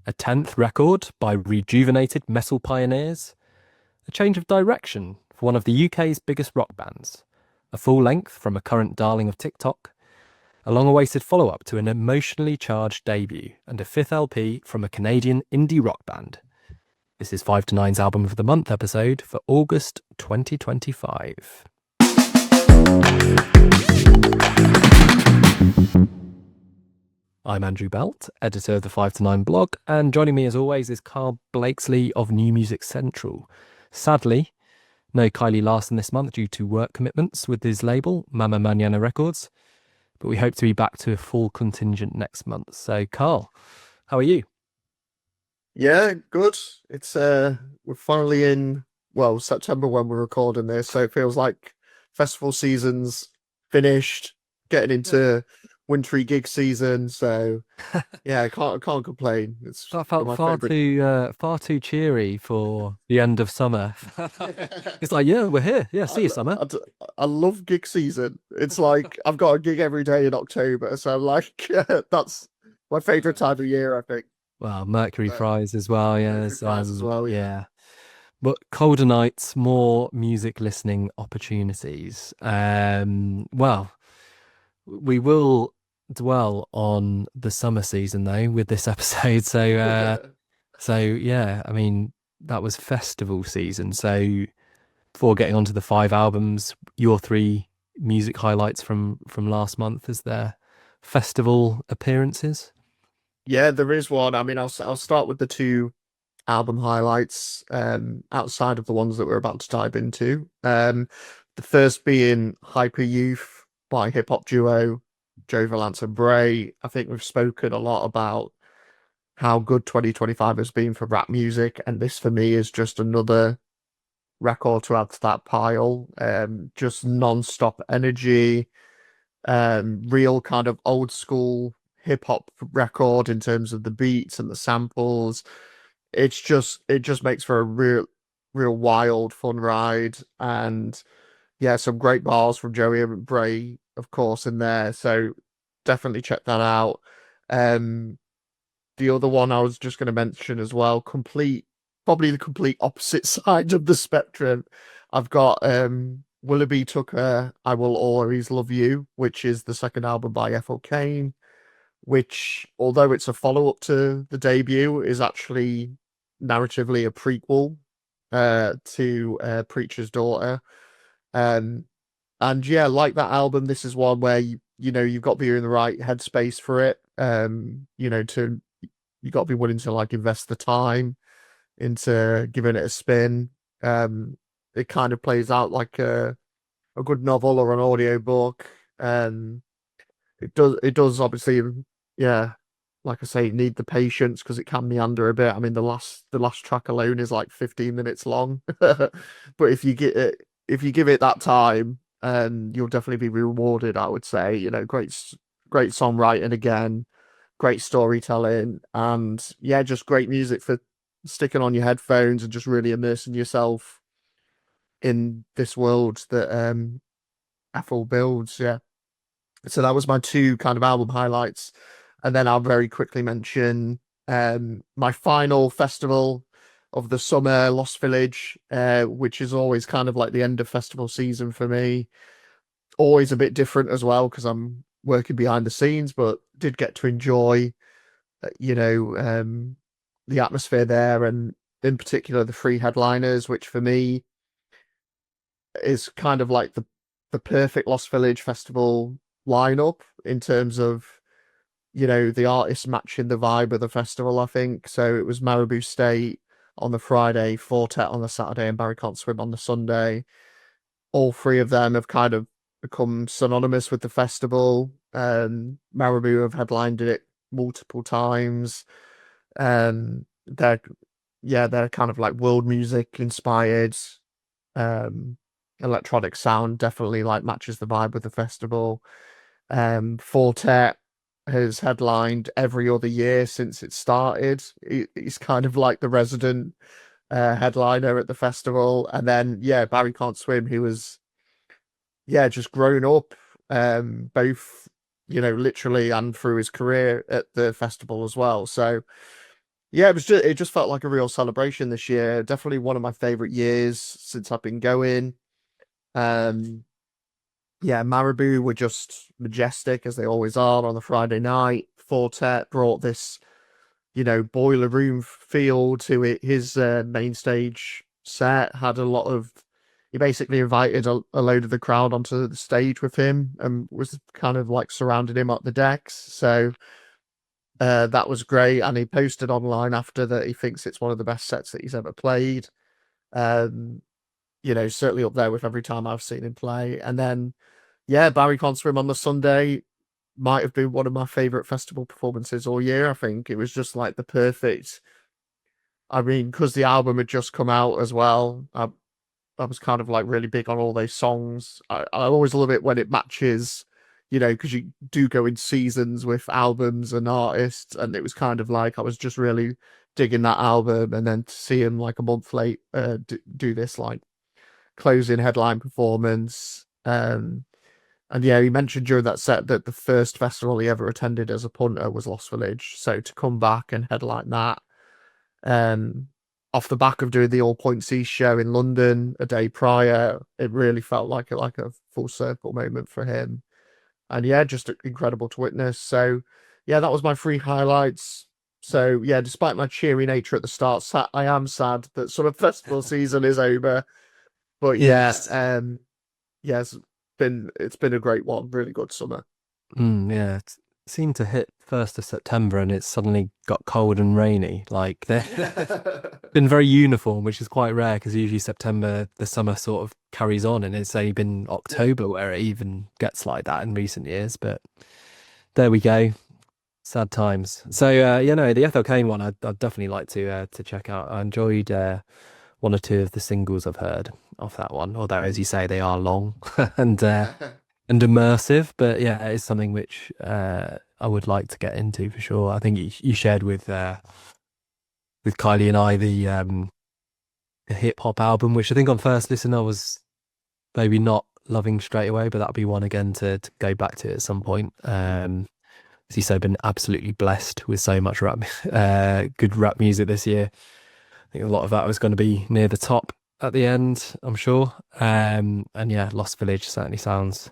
a 10th record by rejuvenated metal pioneers, a change of direction for one of the UK's biggest rock bands, a full length from a current darling of TikTok, a long awaited follow up to an emotionally charged debut, and a fifth LP from a Canadian indie rock band. This is 5 to Nine's Album of the Month episode for August 2025. I'm Andrew Belt, editor of the 5 to 9 blog, and joining me as always is Karl Blakesley of New Music Central. Sadly, no Kylie Larson this month due to work commitments with his label, Mama Manana Records, but we hope to be back to a full contingent next month. So, Karl, how are you? Yeah, good. It's we're finally in, well, September when we're recording this, so it feels like festival season's finished, getting into wintry gig season. So yeah, I can't complain. It's That one felt of my favorite. far too cheery for the end of summer. It's like, yeah, we're here. Yeah, I, see you, summer. I, I love gig season. It's like I've got a gig every day in October, so like that's my favorite time of year, I think. Well, Mercury So, fries as well. Mercury Yes, Prize as well, yeah. yeah. But colder nights, more music listening opportunities. Well, we will dwell on the summer season though with this episode. So yeah, I mean that was festival season. So before getting onto the five albums, your three music highlights from last month, is there festival appearances? Yeah, there is one. I mean, I'll start with the two album highlights, outside of the ones that we're about to dive into. The first being Hyper Youth by hip hop duo Joe Valance and Bray. I think we've spoken a lot about how good 2025 has been for rap music, and this for me is just another record to add to that pile. Just non-stop energy, real kind of old school hip hop record in terms of the beats and the samples. It just makes for a real wild fun ride, and yeah, some great bars from Joey and Bray, of course, in there. So definitely check that out. Um, the other one I was just going to mention as well, probably the complete opposite side of the spectrum. I've got Willoughby Tucker, I Will Always Love You, which is the second album by Ethel Cain, which, although it's a follow-up to the debut, is actually narratively a prequel to Preacher's Daughter. Um, and yeah, like that album, this is one where you've got to be in the right headspace for it. To you got to be willing to like invest the time into giving it a spin. It kind of plays out like a good novel or an audio book. It does obviously, yeah, like I say, need the patience because it can meander a bit. I mean, the last track alone is like 15 minutes long, but if you give it that time, you'll definitely be rewarded. I would say, great songwriting again, great storytelling, and yeah, just great music for sticking on your headphones and just really immersing yourself in this world that Apple builds. Yeah. So that was my two kind of album highlights. And then I'll very quickly mention my final festival of the summer, Lost Village, which is always kind of like the end of festival season for me. Always a bit different as well because I'm working behind the scenes, but did get to enjoy, you know, the atmosphere there, and in particular the three headliners, which for me is kind of like the perfect Lost Village festival lineup in terms of the artists matching the vibe of the festival. I think so. It was Marabou State on the Friday, Fortet on the Saturday, and Barry Can't Swim on the Sunday. All three of them have kind of become synonymous with the festival. Marabou have headlined it multiple times. They're they're kind of like world music inspired. Um, Electronic sound definitely like matches the vibe with the festival. Fortet has headlined every other year since it started. He's kind of like the resident headliner at the festival. And then yeah, Barry Can't Swim, who was just grown up, both literally and through his career at the festival as well. So Yeah, it just felt like a real celebration this year. Definitely one of my favorite years since I've been going. Um, yeah, Marabou were just majestic as they always are on the Friday night. Fortet brought this, boiler room feel to it. His main stage set had a lot of. He basically invited a load of the crowd onto the stage with him and was kind of like surrounding him up the decks. So that was great. And he posted online after that he thinks it's one of the best sets that he's ever played. Um, certainly up there with every time I've seen him play. And then, yeah, Barry Consrim on the Sunday might have been one of my favorite festival performances all year. I think it was just like the perfect. I mean, because the album had just come out as well. I was kind of like really big on all those songs. I always love it when it matches, because you do go in seasons with albums and artists, and it was kind of like I was just really digging that album, and then to see him like a month late do this like closing headline performance. And yeah, he mentioned during that set that the first festival he ever attended as a punter was Lost Village. So to come back and headline that, um, off the back of doing the All Points East show in London a day prior, it really felt like a full circle moment for him. And yeah, just incredible to witness. So yeah, that was my three highlights. So yeah, despite my cheery nature at the start, I am sad that sort of festival season is over. But yeah, Yes. yeah, it's been a great one, really good summer. Yeah, it seemed to hit 1st of September and it suddenly got cold and rainy. Like they've been very uniform, which is quite rare because usually September, the summer sort of carries on, and it's only been Yeah. October where it even gets like that in recent years. But there we go. Sad times. So the Ethel Cain one, I'd definitely like to check out. I enjoyed one or two of the singles I've heard off that one, although as you say, they are long and immersive. But yeah, it's something which I would like to get into for sure. I think you shared with Kylie and I the hip hop album, which I think on first listen I was maybe not loving straight away, but that'll be one again to go back to at some point. As you said, been absolutely blessed with so much rap, good rap music this year. I think a lot of that was going to be near the top at the end, I'm sure. And yeah, Lost Village certainly sounds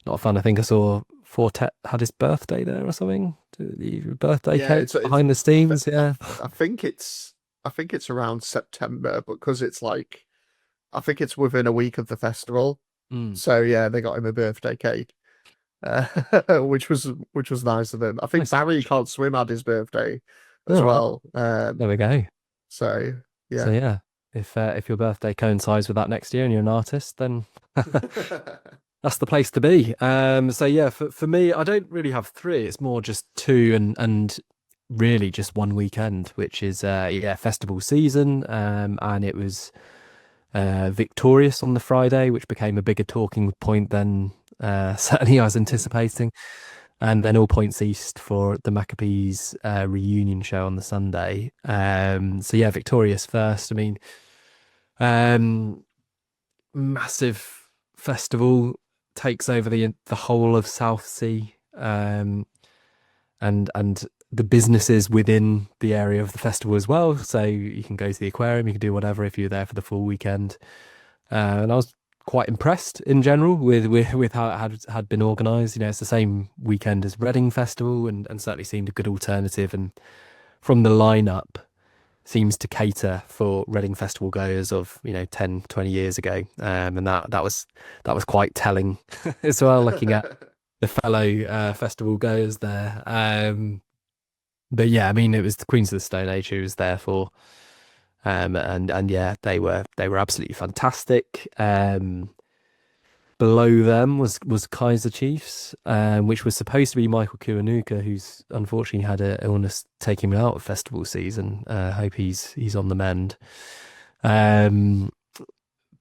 not fun. I think I saw Fortet had his birthday there or something. The birthday Yeah, cake it's behind the I, th- scenes. Yeah. I think it's around September, because it's like I think it's within a week of the festival. Mm, So yeah, they got him a birthday cake, uh, which was nice of them. I think nice Barry touch. Can't Swim had his birthday as All right. well. There we go. So So yeah. yeah, if your birthday coincides with that next year and you're an artist, then that's the place to be. So yeah, for me, I don't really have three. It's more just two and really just one weekend, which is yeah, festival season. And it was victorious on the Friday, which became a bigger talking point than certainly I was anticipating. And then All Points East for the Maccabees reunion show on the Sunday. So yeah, victorious first. I mean, um, massive festival takes over the whole of South Sea, and the businesses within the area of the festival as well. So you can go to the aquarium, you can do whatever if you're there for the full weekend. And I was quite impressed in general with how it had been organised. You know, it's the same weekend as Reading Festival, and certainly seemed a good alternative. And from the lineup, seems to cater for Reading Festival goers of 10, 20 years ago. And that was quite telling as well, looking at the fellow festival goers there. But yeah, I mean, it was the Queens of the Stone Age who was there for. And yeah, they were absolutely fantastic. Below them was Kaiser Chiefs, which was supposed to be Michael Kiwanuka, who's unfortunately had an illness take him out of festival season. Hope he's on the mend. Um,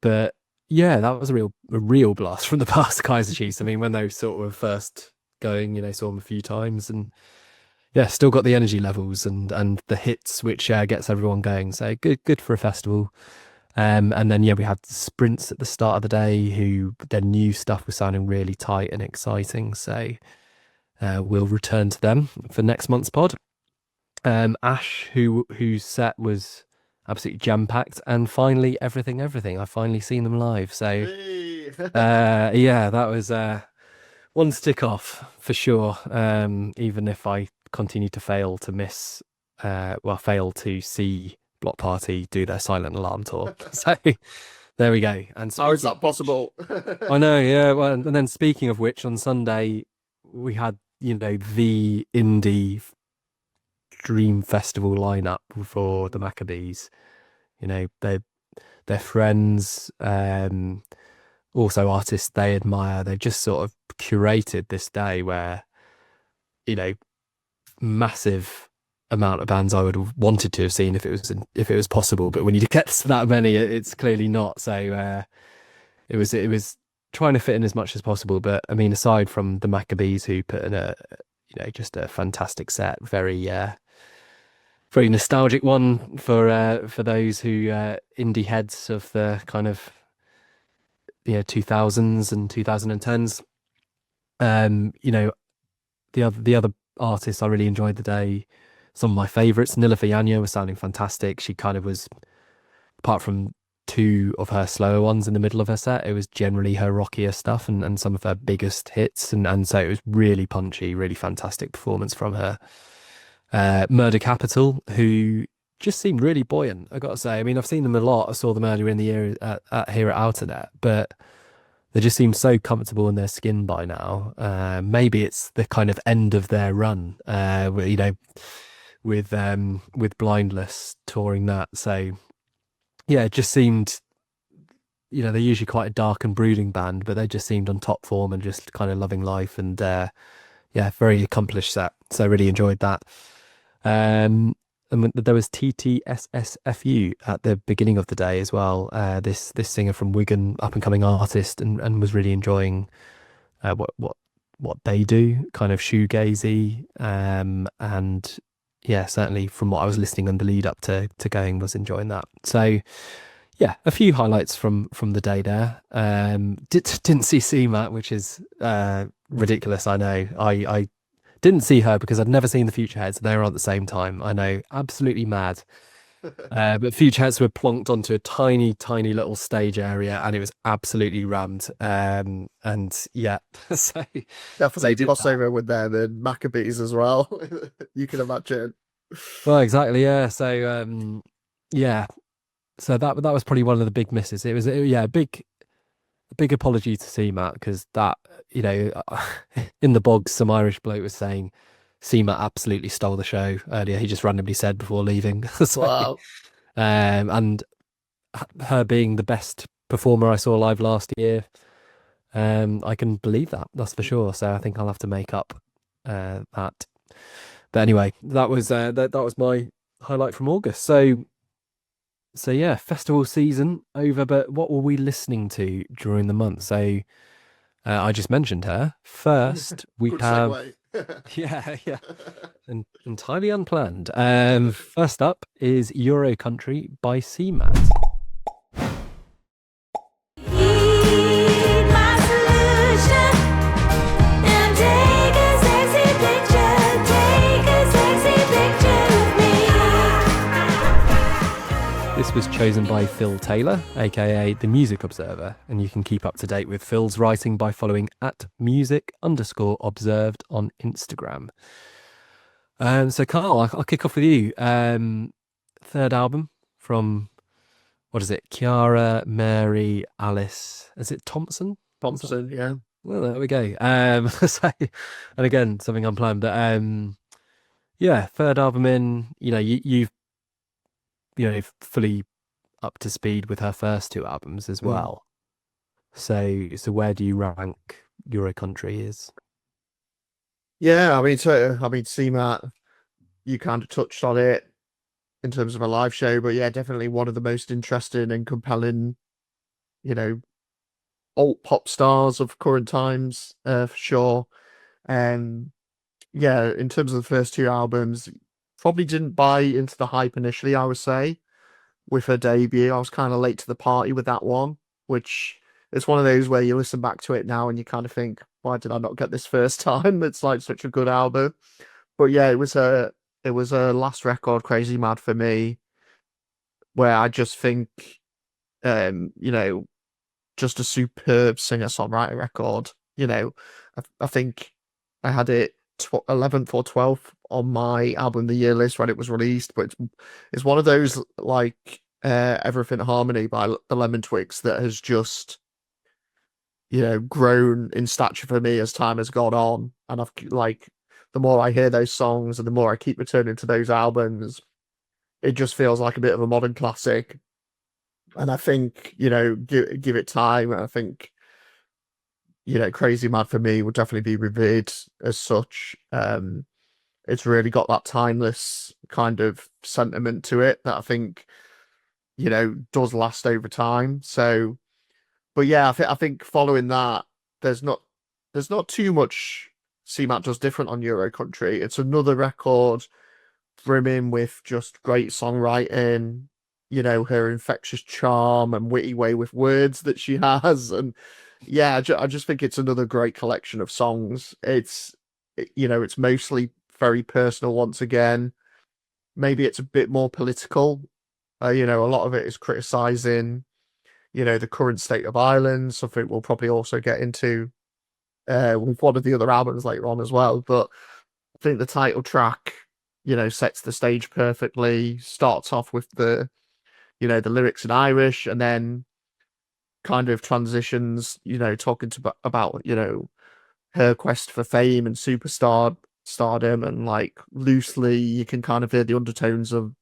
but yeah, that was a real blast from the past, Kaiser Chiefs. I mean, when they sort of first going, saw them a few times, and yeah, still got the energy levels and the hits, which gets everyone going. So good for a festival. And then yeah, we had Sprints at the start of the day, who their new stuff was sounding really tight and exciting. So we'll return to them for next month's pod. Ash, whose set was absolutely jam-packed, and finally Everything Everything. I finally seen them live. So Hey. yeah, that was one stick off for sure. Even if I continue to fail to miss, fail to see Block Party do their Silent Alarm tour. So there we go. And How is speaking, that possible? I know, yeah. Well, and then speaking of which, on Sunday we had, the indie dream festival lineup for the Maccabees. They're friends, also artists they admire. They've just sort of curated this day where, you know, massive amount of bands I would have wanted to have seen if it was possible. But when you get to that many, it's clearly not. So it was trying to fit in as much as possible. But I mean, aside from the Maccabees who put in just a fantastic set, very nostalgic one for those who indie heads of the kind of 2000s and 2010s. You know, the other artists I really enjoyed the day. Some of my favorites, Nila Fayanya was sounding fantastic. She kind of was, apart from two of her slower ones in the middle of her set, it was generally her rockier stuff and some of her biggest hits. And so it was really punchy, really fantastic performance from her. Murder Capital, who just seemed really buoyant, I got to say. I mean, I've seen them a lot. I saw them earlier in the year here at Outernet, but they just seem so comfortable in their skin by now. Maybe it's the kind of end of their run, with Blindless touring that. So yeah, it just seemed, they're usually quite a dark and brooding band, but they just seemed on top form and just kind of loving life and yeah, very accomplished set. So I really enjoyed that. And there was TTSSFU at the beginning of the day as well. This singer from Wigan, up and coming artist, and was really enjoying what they do, kind of shoegazy. And yeah, certainly from what I was listening and the lead up to going, was enjoying that. So yeah, a few highlights from the day there. Didn't see CMAT, which is ridiculous. I know. I didn't see her because I'd never seen the Future Heads. They were on at the same time. I know, absolutely mad. But Future Heads were plonked onto a tiny, tiny little stage area, and it was absolutely rammed. And yeah, so Definitely did that. crossover with them and Maccabees as well. You can imagine. Well, exactly, yeah. So yeah, so that was probably one of the big misses. Yeah, a big apology to CMAT because that, in the bogs, some Irish bloke was saying CMAT absolutely stole the show earlier. He just randomly said before leaving. So, Wow. and her being the best performer I saw live last year, I can believe that. That's for sure. So I think I'll have to make up that. But anyway, that was my highlight from August. So yeah, festival season over, but what were we listening to during the month? So I just mentioned her. First, we Good have segue. yeah, yeah, entirely unplanned. First up is Euro Country by CMAT. Be my solution and take a sexy picture. Take a sexy picture of me. This was chosen by Phil Taylor, aka The Music Observer, and you can keep up to date with Phil's writing by following at music_observed on Instagram. So Carl, I'll kick off with you. Third album from, what is it? Kiara, Mary, Alice. Is it Thompson? Thompson, yeah. Well, there we go. So, and again, something unplanned, but yeah, third album in. You've fully up to speed with her first two albums as Mm. well. So where do you rank Euro Country is? Yeah, I mean, CMAT, you kind of touched on it in terms of a live show, but yeah, definitely one of the most interesting and compelling, you know, alt pop stars of current times, for sure. And yeah, in terms of the first two albums, probably didn't buy into the hype initially, I would say, with her debut. I was kind of late to the party with that one, which it's one of those where you listen back to it now and you kind of think, why did I not get this first time? It's like such a good album. But yeah, it was a last record, Crazy Mad for me, where I just think, you know, just a superb singer-songwriter record. You know, I think I had it 11th or 12th on my album of the year list when it was released, but it's one of those like Everything Harmony by the Lemon Twigs that has just, you know, grown in stature for me as time has gone on. And I've like, the more I hear those songs and the more I keep returning to those albums, it just feels like a bit of a modern classic. And I think, you know, give it time. And I think, you know, Crazy Mad for me would definitely be revered as such. It's really got that timeless kind of sentiment to it that I think, you know, does last over time. So, but yeah, I think following that, there's not too much CMAT does different on Euro Country. It's another record brimming with just great songwriting, you know, her infectious charm and witty way with words that she has. And yeah, I just think it's another great collection of songs. You know, it's mostly very personal once again. Maybe it's a bit more political. You know, a lot of it is criticizing, you know, the current state of Ireland, something we'll probably also get into with one of the other albums later on as well. But I think the title track, you know, sets the stage perfectly, starts off with the, you know, the lyrics in Irish and then kind of transitions, you know, talking about, you know, her quest for fame and stardom, and like loosely you can kind of hear the undertones of,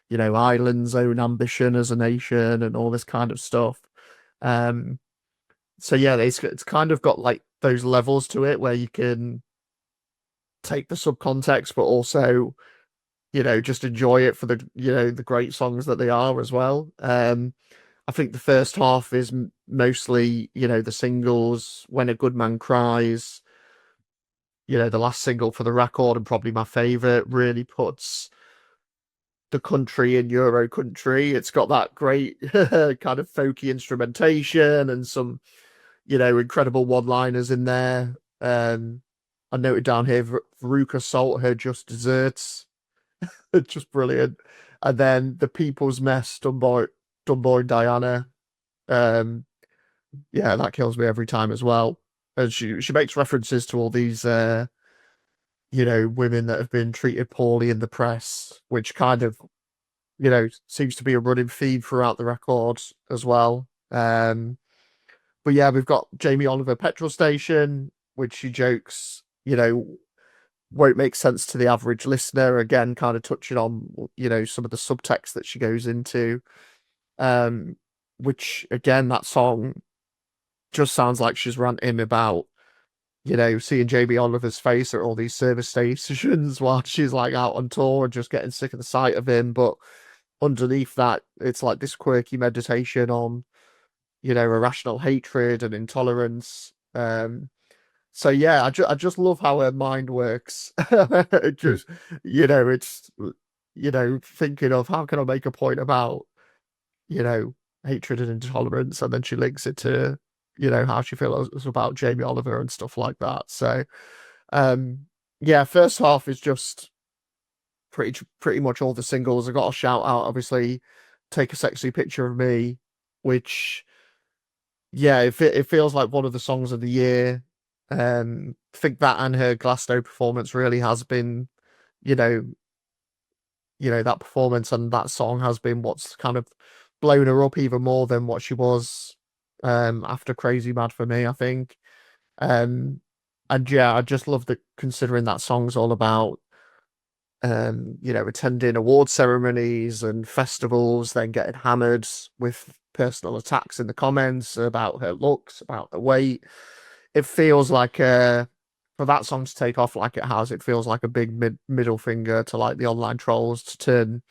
you know, Ireland's own ambition as a nation and all this kind of stuff. So yeah, it's kind of got like those levels to it where you can take the subcontext, but also, you know, just enjoy it for the, you know, the great songs that they are as well. I think the first half is mostly, you know, the singles, When a Good Man Cries, you know, the last single for the record and probably my favorite, really puts the country in Euro Country. It's got that great kind of folky instrumentation and some, you know, incredible one-liners in there. I noted down here, Veruca Salt, her Just Desserts. It's just brilliant. And then The People's Mess, Dunbar and Diana. Um, yeah, that kills me every time as well. And she makes references to all these you know, women that have been treated poorly in the press, which kind of, you know, seems to be a running theme throughout the record as well. But yeah, we've got Jamie Oliver Petrol Station, which she jokes, you know, won't make sense to the average listener. Again, kind of touching on, you know, some of the subtext that she goes into. Which again, that song just sounds like she's ranting about, you know, seeing Jamie Oliver's face at all these service stations while she's like out on tour and just getting sick of the sight of him. But underneath that, it's like this quirky meditation on, you know, irrational hatred and intolerance. So yeah, I just love how her mind works. It just, you know, it's, you know, thinking of how can I make a point about, you know, hatred and intolerance, and then she links it to, you know, how she feels about Jamie Oliver and stuff like that. So, yeah, first half is just pretty much all the singles. I got a shout out, obviously, Take a Sexy Picture of Me, which, yeah, it feels like one of the songs of the year. I think that and her Glasgow performance really has been, you know, that performance and that song has been what's kind of blown her up even more than what she was after Crazy Mad for me, I think. And yeah, I just love the considering that song's all about you know, attending award ceremonies and festivals, then getting hammered with personal attacks in the comments about her looks, about the weight. It feels like for that song to take off like it has, it feels like a big middle finger to like the online trolls to turn,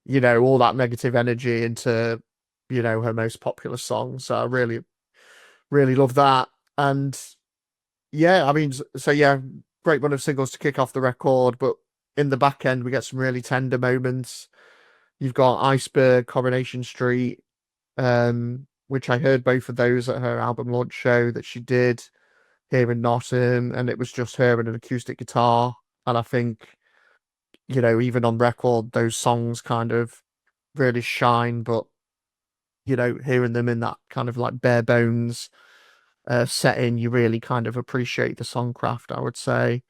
you know, all that negative energy into, you know, her most popular song. So I really love that. And yeah, I mean, so yeah, great run of singles to kick off the record, but in the back end we get some really tender moments. You've got Iceberg, Coronation Street, which I heard both of those at her album launch show that she did here in Nottingham, and it was just her and an acoustic guitar. And I think even on record, those songs kind of really shine, but hearing them in that kind of like bare bones setting, you really kind of appreciate the songcraft, I would say.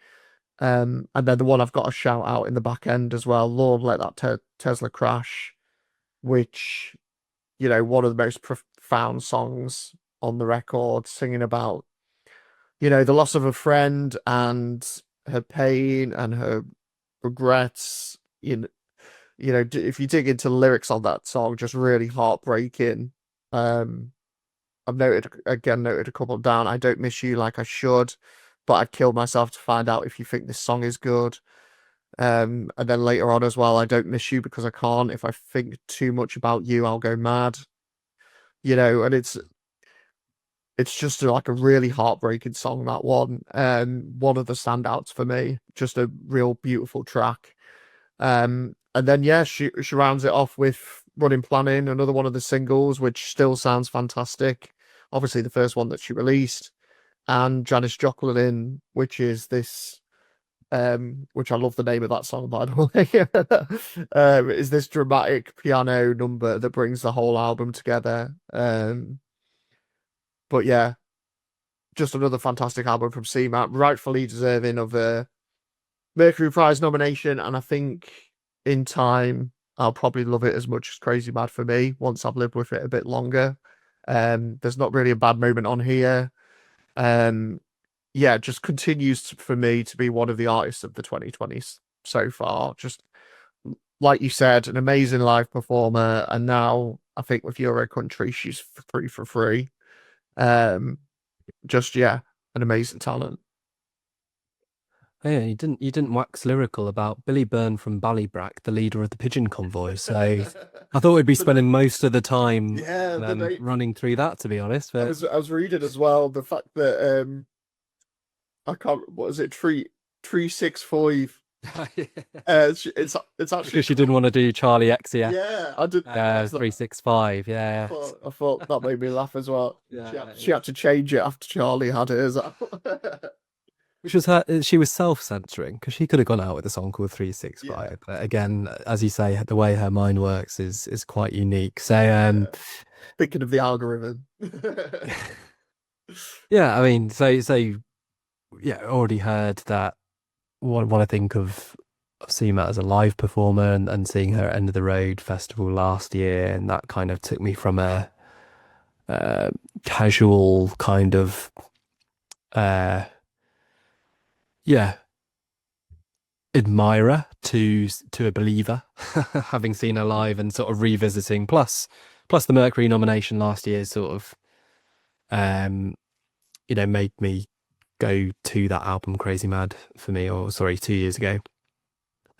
And then the one I've got to shout out in the back end as well, Lord Let That Tesla Crash, which, one of the most profound songs on the record, singing about, the loss of a friend and her pain and her regrets. If you dig into the lyrics on that song, just really heartbreaking. I've noted a couple down. I don't miss you like I should, but I'd kill myself to find out if you think this song is good. And then later on as well, I don't miss you because I can't. If I think too much about you, I'll go mad. And it's just like a really heartbreaking song, that one. One of the standouts for me. Just a real beautiful track. And then yeah, she rounds it off with Running Planning, another one of the singles, which still sounds fantastic. Obviously the first one that she released. And Janis Joplin, which is this which I love the name of that song, by the way. Is this dramatic piano number that brings the whole album together. But yeah, just another fantastic album from CMAT, rightfully deserving of a Mercury Prize nomination, and I think in time I'll probably love it as much as Crazy Mad for me once I've lived with it a bit longer. There's not really a bad moment on here. Yeah, just continues for me to be one of the artists of the 2020s so far. Just like you said, an amazing live performer, and now I think with Euro Country, she's free for free. Just yeah, an amazing talent. Oh, yeah, you didn't wax lyrical about Billy Byrne from Ballybrack, the leader of the Pigeon Convoy. So I thought we'd be spending most of the time running through that, to be honest. But I was reading as well the fact that I can't. What is it? 365. It's actually because she didn't want to do Charlie XCF. Yeah, I did. 365. Yeah. I thought that made me laugh as well. Yeah, She had to change it after Charlie had hers. Which was she was self-censoring because she could have gone out with a song called 365. Yeah. But again, as you say, the way her mind works is quite unique. So Thinking of the algorithm. yeah, I mean, so yeah, already heard that. When I think of CMAT as a live performer and seeing her at End of the Road Festival last year, and that kind of took me from a casual kind of admirer to a believer, having seen her live and sort of revisiting. Plus the Mercury nomination last year sort of made me go to that album Crazy Mad for me, or sorry, 2 years ago.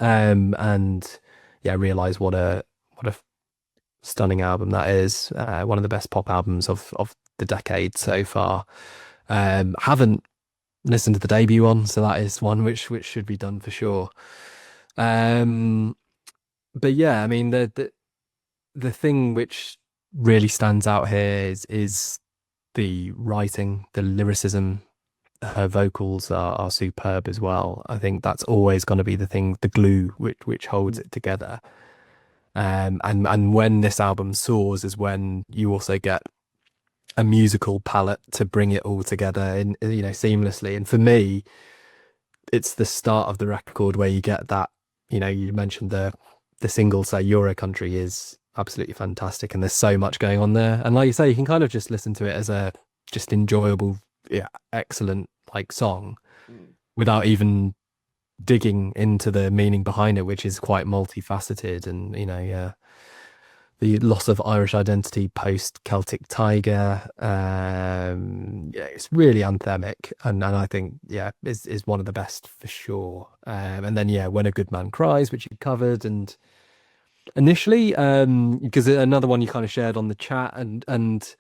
And yeah, realize what a stunning album that is. One of the best pop albums of the decade so far. Haven't listened to the debut one, so that is one which should be done for sure. But yeah, I mean the thing which really stands out here is the writing, the lyricism. Her vocals are superb as well. I think that's always going to be the thing, the glue which holds it together. And when this album soars is when you also get a musical palette to bring it all together in seamlessly. And for me, it's the start of the record where you get that. You mentioned the single, say Euro Country, is absolutely fantastic, and there's so much going on there. And like you say, you can kind of just listen to it as a just enjoyable, excellent song without even digging into the meaning behind it, which is quite multifaceted. And the loss of Irish identity post Celtic Tiger, it's really anthemic, and I think is one of the best for sure. And then When a Good Man Cries, which you covered, and initially because another one you kind of shared on the chat, and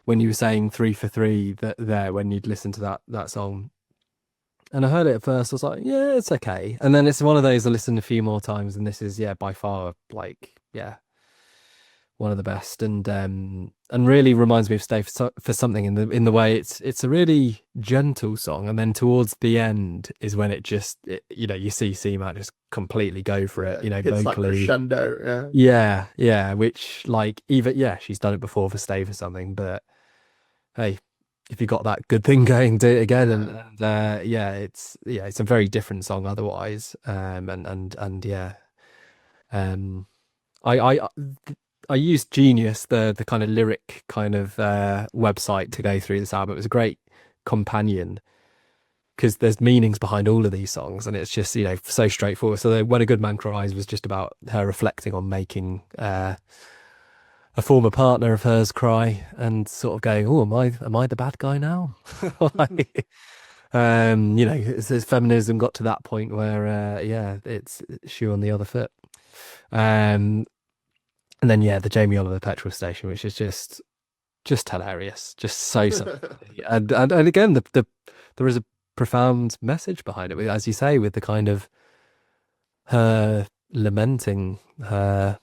when you were saying 3 for 3 when you'd listen to that song, and I heard it at first, I was like, yeah, it's okay. And then it's one of those I listened a few more times, and this is by far one of the best, and really reminds me of Stay for Something in the way it's a really gentle song, and then towards the end is when you see CMAT just completely go for it, It's like vocally. crescendo. Yeah. Yeah, which like even she's done it before for Stay for Something, but hey, if you got that good thing going, do it again, it's a very different song otherwise, and yeah, um, I used Genius, the kind of lyric kind of website to go through this album. It was a great companion because there's meanings behind all of these songs, and it's just so straightforward. So When a Good Man Cries was just about her reflecting on making a former partner of hers cry and sort of going, oh, am I the bad guy now? Like, it's feminism got to that point where it's shoe on the other foot. And then the Jamie Oliver petrol station, which is just hilarious, just so and again there is a profound message behind it, as you say, with the kind of her lamenting her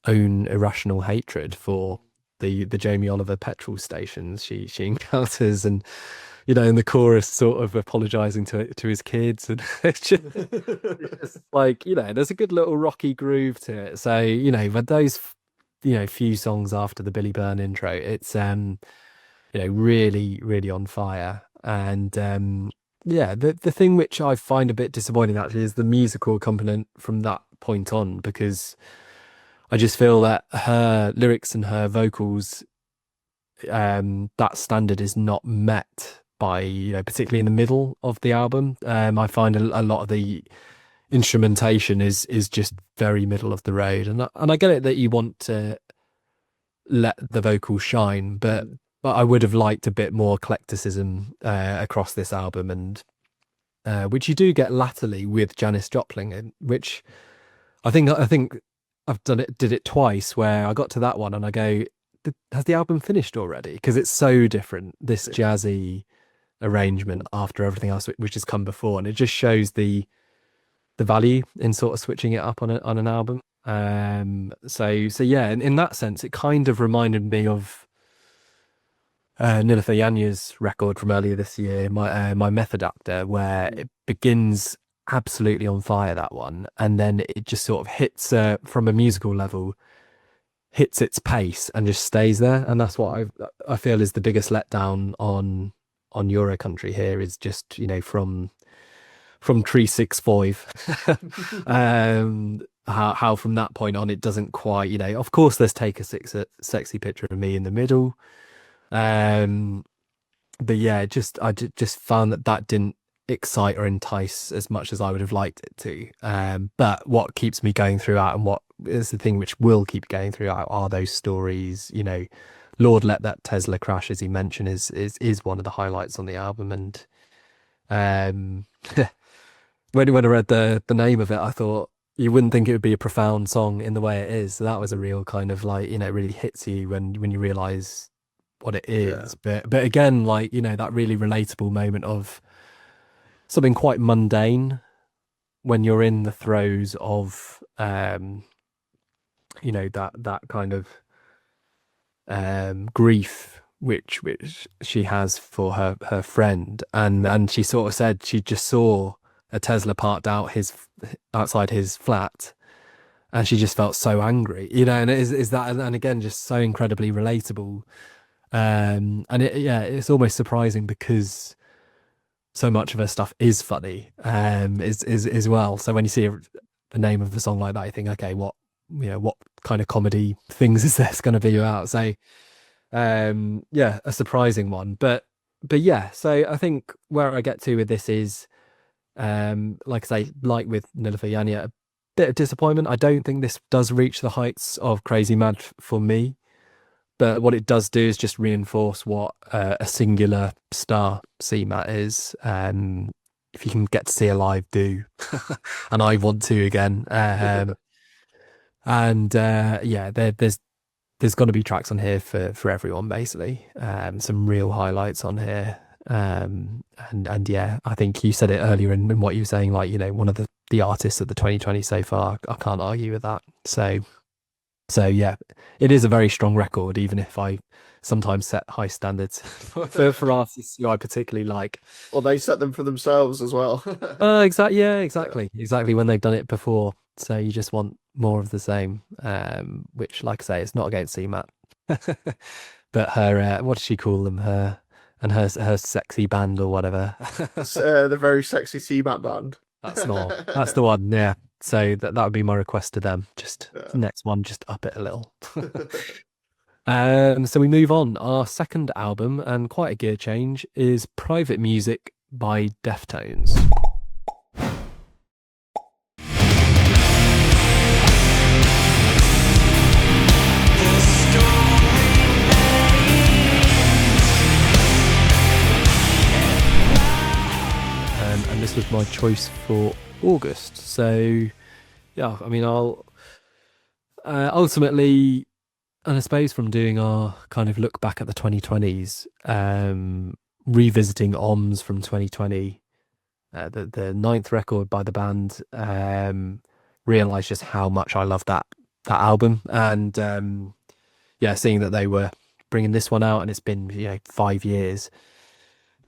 own irrational hatred for the Jamie Oliver petrol stations she encounters, and in the chorus sort of apologizing to his kids, and it's like there's a good little rocky groove to it. So but those few songs after the Billy Byrne intro, it's really really on fire. And the thing which I find a bit disappointing actually is the musical accompaniment from that point on, because I just feel that her lyrics and her vocals, that standard is not met by, particularly in the middle of the album. I find a lot of the instrumentation is just very middle of the road, and I get it that you want to let the vocals shine, but I would have liked a bit more eclecticism across this album, and which you do get latterly with Janis Joplin, which I think I've did it twice, where I got to that one and I go, has the album finished already? Because it's so different, this jazzy arrangement after everything else which has come before, and it just shows the value in sort of switching it up on an album. So yeah, in that sense, it kind of reminded me of Nilüfer Yanya's record from earlier this year, my Method Actor, where it begins absolutely on fire, that one, and then it just sort of hits from a musical level, hits its pace and just stays there. And that's what I feel is the biggest letdown on Euro Country here, is just from 365 how from that point on it doesn't quite, of course there's Take a Sexy Picture of Me in the middle, but yeah, I just found that didn't excite or entice as much as I would have liked it to. But what keeps me going throughout, and what is the thing which will keep going throughout, are those stories. Lord Let That Tesla Crash, as he mentioned, is one of the highlights on the album. And when I read the name of it, I thought you wouldn't think it would be a profound song in the way it is. So that was a real kind of like, it really hits you when you realize what it is. Yeah. But again, like, that really relatable moment of something quite mundane when you're in the throes of that kind of grief which she has for her friend, and she sort of said she just saw a Tesla parked outside his flat, and she just felt so angry, and it is that, and again, just so incredibly relatable. And it's almost surprising, because so much of her stuff is funny, is well. So when you see the name of the song like that, you think, okay, what kind of comedy things is this going to be about? So a surprising one, but yeah. So I think where I get to with this is, like I say, like with Nilüfer Yanya, a bit of disappointment. I don't think this does reach the heights of Crazy Mad for me. But what it does do is just reinforce what a singular star CMAT is. If you can get to see her live, do. And I want to again. There's got to be tracks on here for everyone, basically. Some real highlights on here. And yeah, I think you said it earlier in what you were saying, like, one of the artists of the 2020 so far. I can't argue with that. So So yeah, it is a very strong record, even if I sometimes set high standards for artists who I particularly like. Or they set them for themselves as well. Exactly. Yeah, Yeah. exactly when they've done it before. So you just want more of the same. Which, like I say, it's not against CMAT. But her, what does she call them? Her and her sexy band or whatever. The very sexy CMAT band. That's the one. Yeah. So that would be my request to them. Just Yeah. next one, just up it a little. So we move on. Our second album, and quite a gear change, is Private Music by Deftones. And this was my choice for August. So yeah, I mean, I'll ultimately, and I suppose from doing our kind of look back at the 2020s, revisiting OMS from 2020, the ninth record by the band, realized just how much I love that album, and yeah, seeing that they were bringing this one out, and it's been 5 years,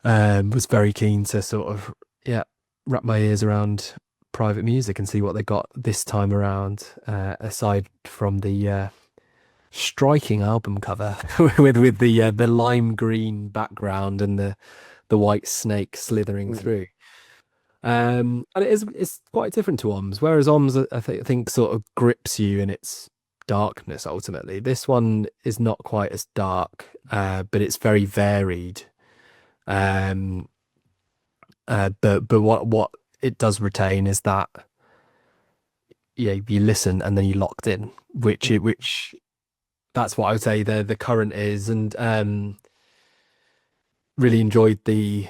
was very keen to sort of wrap my ears around Private Music and see what they got this time around, aside from the striking album cover with the lime green background and the white snake slithering through. And it's quite different to OMS, whereas OMS I think sort of grips you in its darkness ultimately. This one is not quite as dark, but it's very varied. But what it does retain is that you listen and then you're locked in, which that's what I would say the current is, and really enjoyed the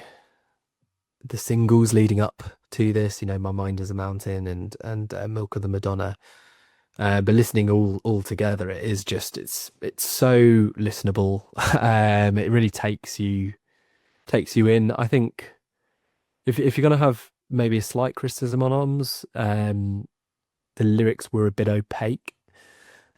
singles leading up to this. My Mind is a Mountain and Milk of the Madonna. But listening all together, it is just it's so listenable. It really takes you in. I think if you're gonna have maybe a slight criticism on OMS, the lyrics were a bit opaque.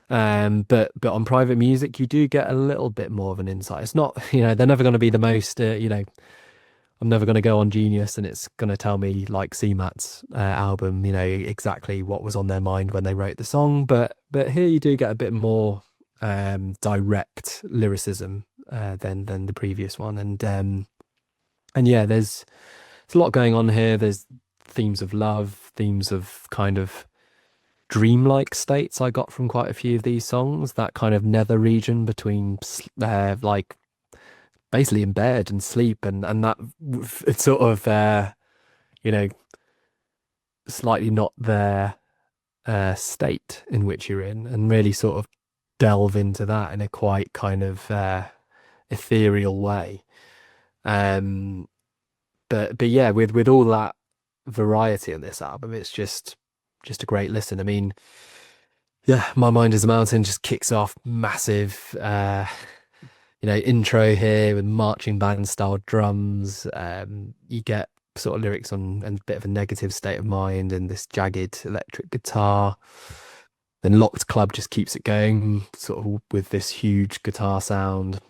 But on Private Music, you do get a little bit more of an insight. It's not, they're never going to be the most, I'm never going to go on Genius and it's going to tell me like CMAT's album, exactly what was on their mind when they wrote the song. But here you do get a bit more direct lyricism than the previous one, and yeah, there's a lot going on here. There's themes of love, themes of kind of dreamlike states I got from quite a few of these songs. That kind of nether region between like basically in bed and sleep, and that it's sort of slightly not their state in which you're in, and really sort of delve into that in a quite kind of ethereal way. But yeah, with all that variety on this album, it's just a great listen. I mean, yeah, My Mind is a Mountain just kicks off massive intro here with marching band style drums. You get sort of lyrics on and a bit of a negative state of mind and this jagged electric guitar. Then Locked Club just keeps it going, sort of with this huge guitar sound. A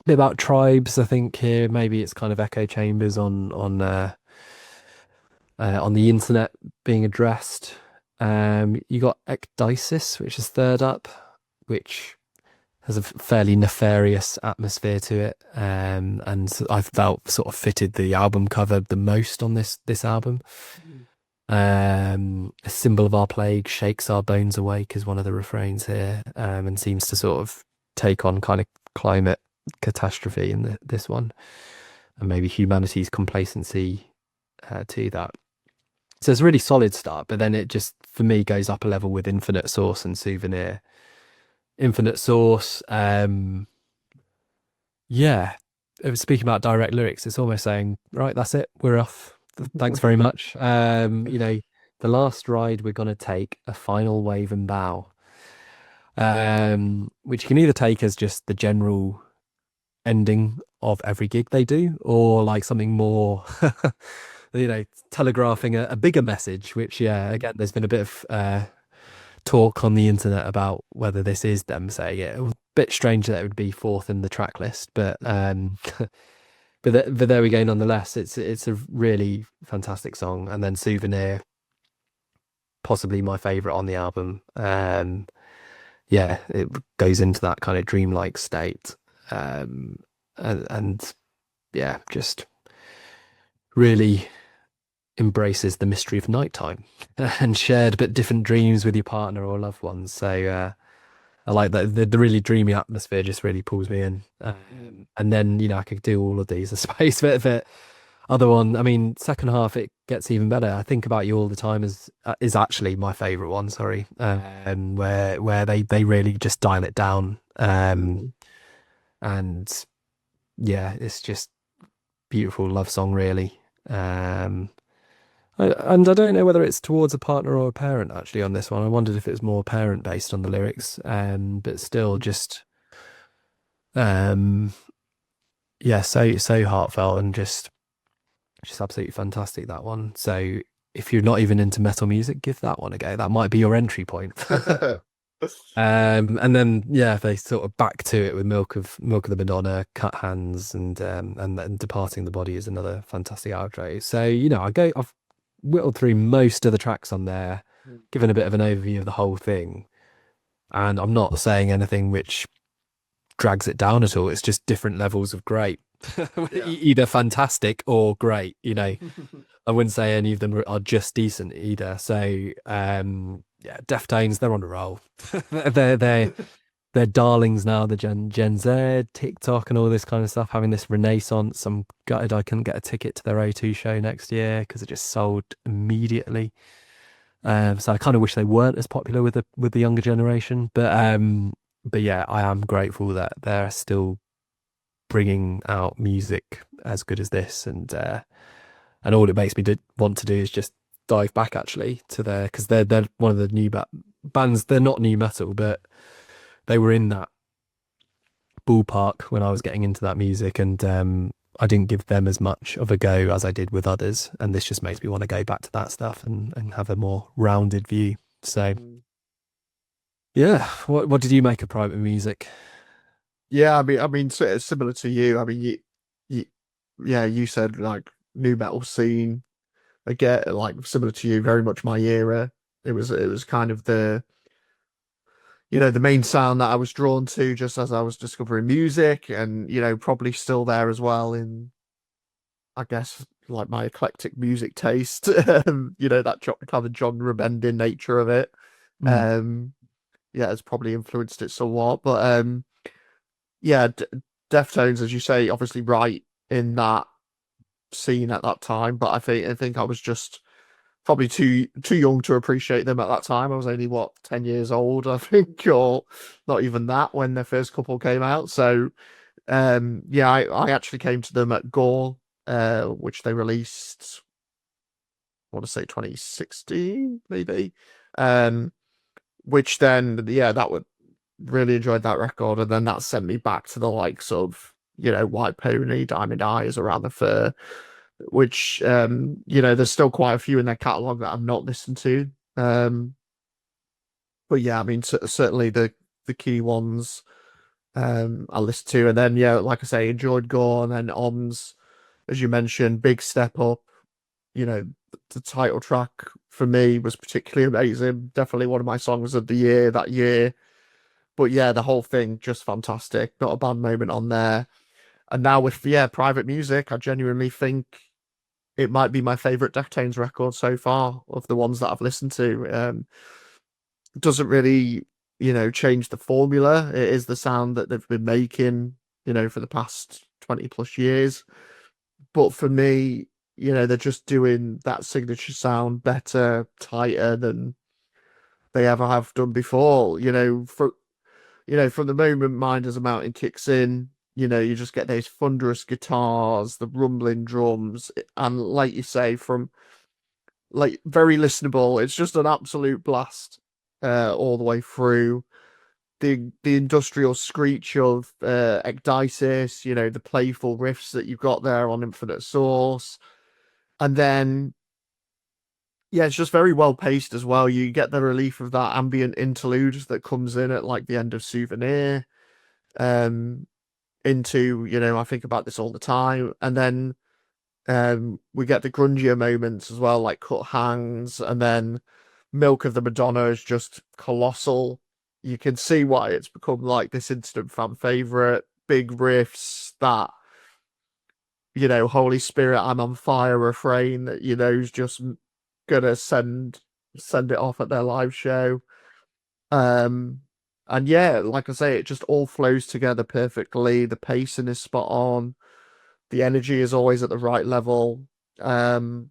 bit about tribes, I think here. Maybe it's kind of echo chambers on the internet being addressed. You got Ecdysis, which is third up, which has a fairly nefarious atmosphere to it, and I felt sort of fitted the album cover the most on this album. A symbol of our plague shakes our bones awake is one of the refrains here, and seems to sort of take on kind of climate catastrophe in this one, and maybe humanity's complacency to that. So it's a really solid start, but then it just for me goes up a level with Infinite Source and Souvenir. Infinite Source, yeah, speaking about direct lyrics, it's almost saying, right, that's it, we're off, thanks very much. The last ride we're gonna take, a final wave and bow, which you can either take as just the general ending of every gig they do, or like something more telegraphing a bigger message, which again, there's been a bit of talk on the internet about whether this is them saying it. It was a bit strange that it would be fourth in the track list, but but there we go. Nonetheless, it's a really fantastic song. And then Souvenir, possibly my favorite on the album. Yeah, it goes into that kind of dreamlike state, and yeah, just really embraces the mystery of nighttime and shared but different dreams with your partner or loved ones. So I like that the really dreamy atmosphere just really pulls me in. And then I could do all of these, I suppose. But other one, I mean, second half it gets even better. I think about you all the time is actually my favorite one. Sorry, where they really just dial it down. And yeah, it's just beautiful love song, really. And I don't know whether it's towards a partner or a parent actually on this one. I wondered if it was more parent based on the lyrics, but still just um yeah, so heartfelt and just absolutely fantastic, that one. So if you're not even into metal music, give that one a go. That might be your entry point. And then yeah, they sort of back to it with Milk of the Madonna, Cut Hands, and then Departing the Body is another fantastic outro. So I've whittled through most of the tracks on there, given a bit of an overview of the whole thing, and I'm not saying anything which drags it down at all. It's just different levels of great. Either fantastic or great. I wouldn't say any of them are just decent either. So yeah, Deftones, they're on a roll. they're darlings now, the Gen Z, TikTok and all this kind of stuff, having this renaissance. I'm gutted I couldn't get a ticket to their O2 show next year because it just sold immediately. So I kind of wish they weren't as popular with the younger generation. But yeah, I am grateful that they're still bringing out music as good as this, and all it makes me want to do is just dive back actually to because they're one of the new bands. They're not new metal, but they were in that ballpark when I was getting into that music, and I didn't give them as much of a go as I did with others, and this just makes me want to go back to that stuff and have a more rounded view. So yeah, what did you make of Private Music? Yeah, I mean, similar to you. I mean, yeah, you said like new metal scene. Again, like similar to you, very much my era. It was kind of the main sound that I was drawn to just as I was discovering music, and probably still there as well in, I guess, like my eclectic music taste. That kind of genre bending nature of it. Yeah, it's probably influenced it somewhat, but yeah, Deftones, as you say, obviously right in that scene at that time. But I think I was just probably too young to appreciate them at that time. I was only 10 years old, I think, or not even that when their first couple came out. So yeah, I actually came to them at Gore, which they released, I want to say 2016, maybe. Which then, yeah, that would really enjoyed that record, and then that sent me back to the likes of White Pony, Diamond Eyes, Around the Fur, which there's still quite a few in their catalog that I've not listened to. But yeah, I mean, certainly the key ones I listened to, and then yeah, like I say, enjoyed Gore, and then OMS, as you mentioned, Big Step Up. The title track for me was particularly amazing. Definitely one of my songs of the year that year. But yeah, the whole thing just fantastic. Not a bad moment on there. And now with Private Music, I genuinely think it might be my favorite Deftones record so far of the ones that I've listened to. Doesn't really, change the formula. It is the sound that they've been making, for the past 20 plus years. But for me, they're just doing that signature sound better, tighter than they ever have done before. From the moment Mind as a Mountain kicks in, you just get those thunderous guitars, the rumbling drums, and like you say, from like very listenable. It's just an absolute blast all the way through. The industrial screech of Ecdysis, the playful riffs that you've got there on Infinite Source, and then Yeah, it's just very well paced as well. You get the relief of that ambient interlude that comes in at like the end of Souvenir, um, into, I think about this all the time. And then we get the grungier moments as well, like Cut Hands, and then Milk of the Madonna is just colossal. You can see why it's become like this instant fan favorite. Big riffs, that, Holy Spirit, I'm on fire refrain that is just gonna send it off at their live show. Um, and yeah, like I say, it just all flows together perfectly. The pacing is spot on. The energy is always at the right level. Um,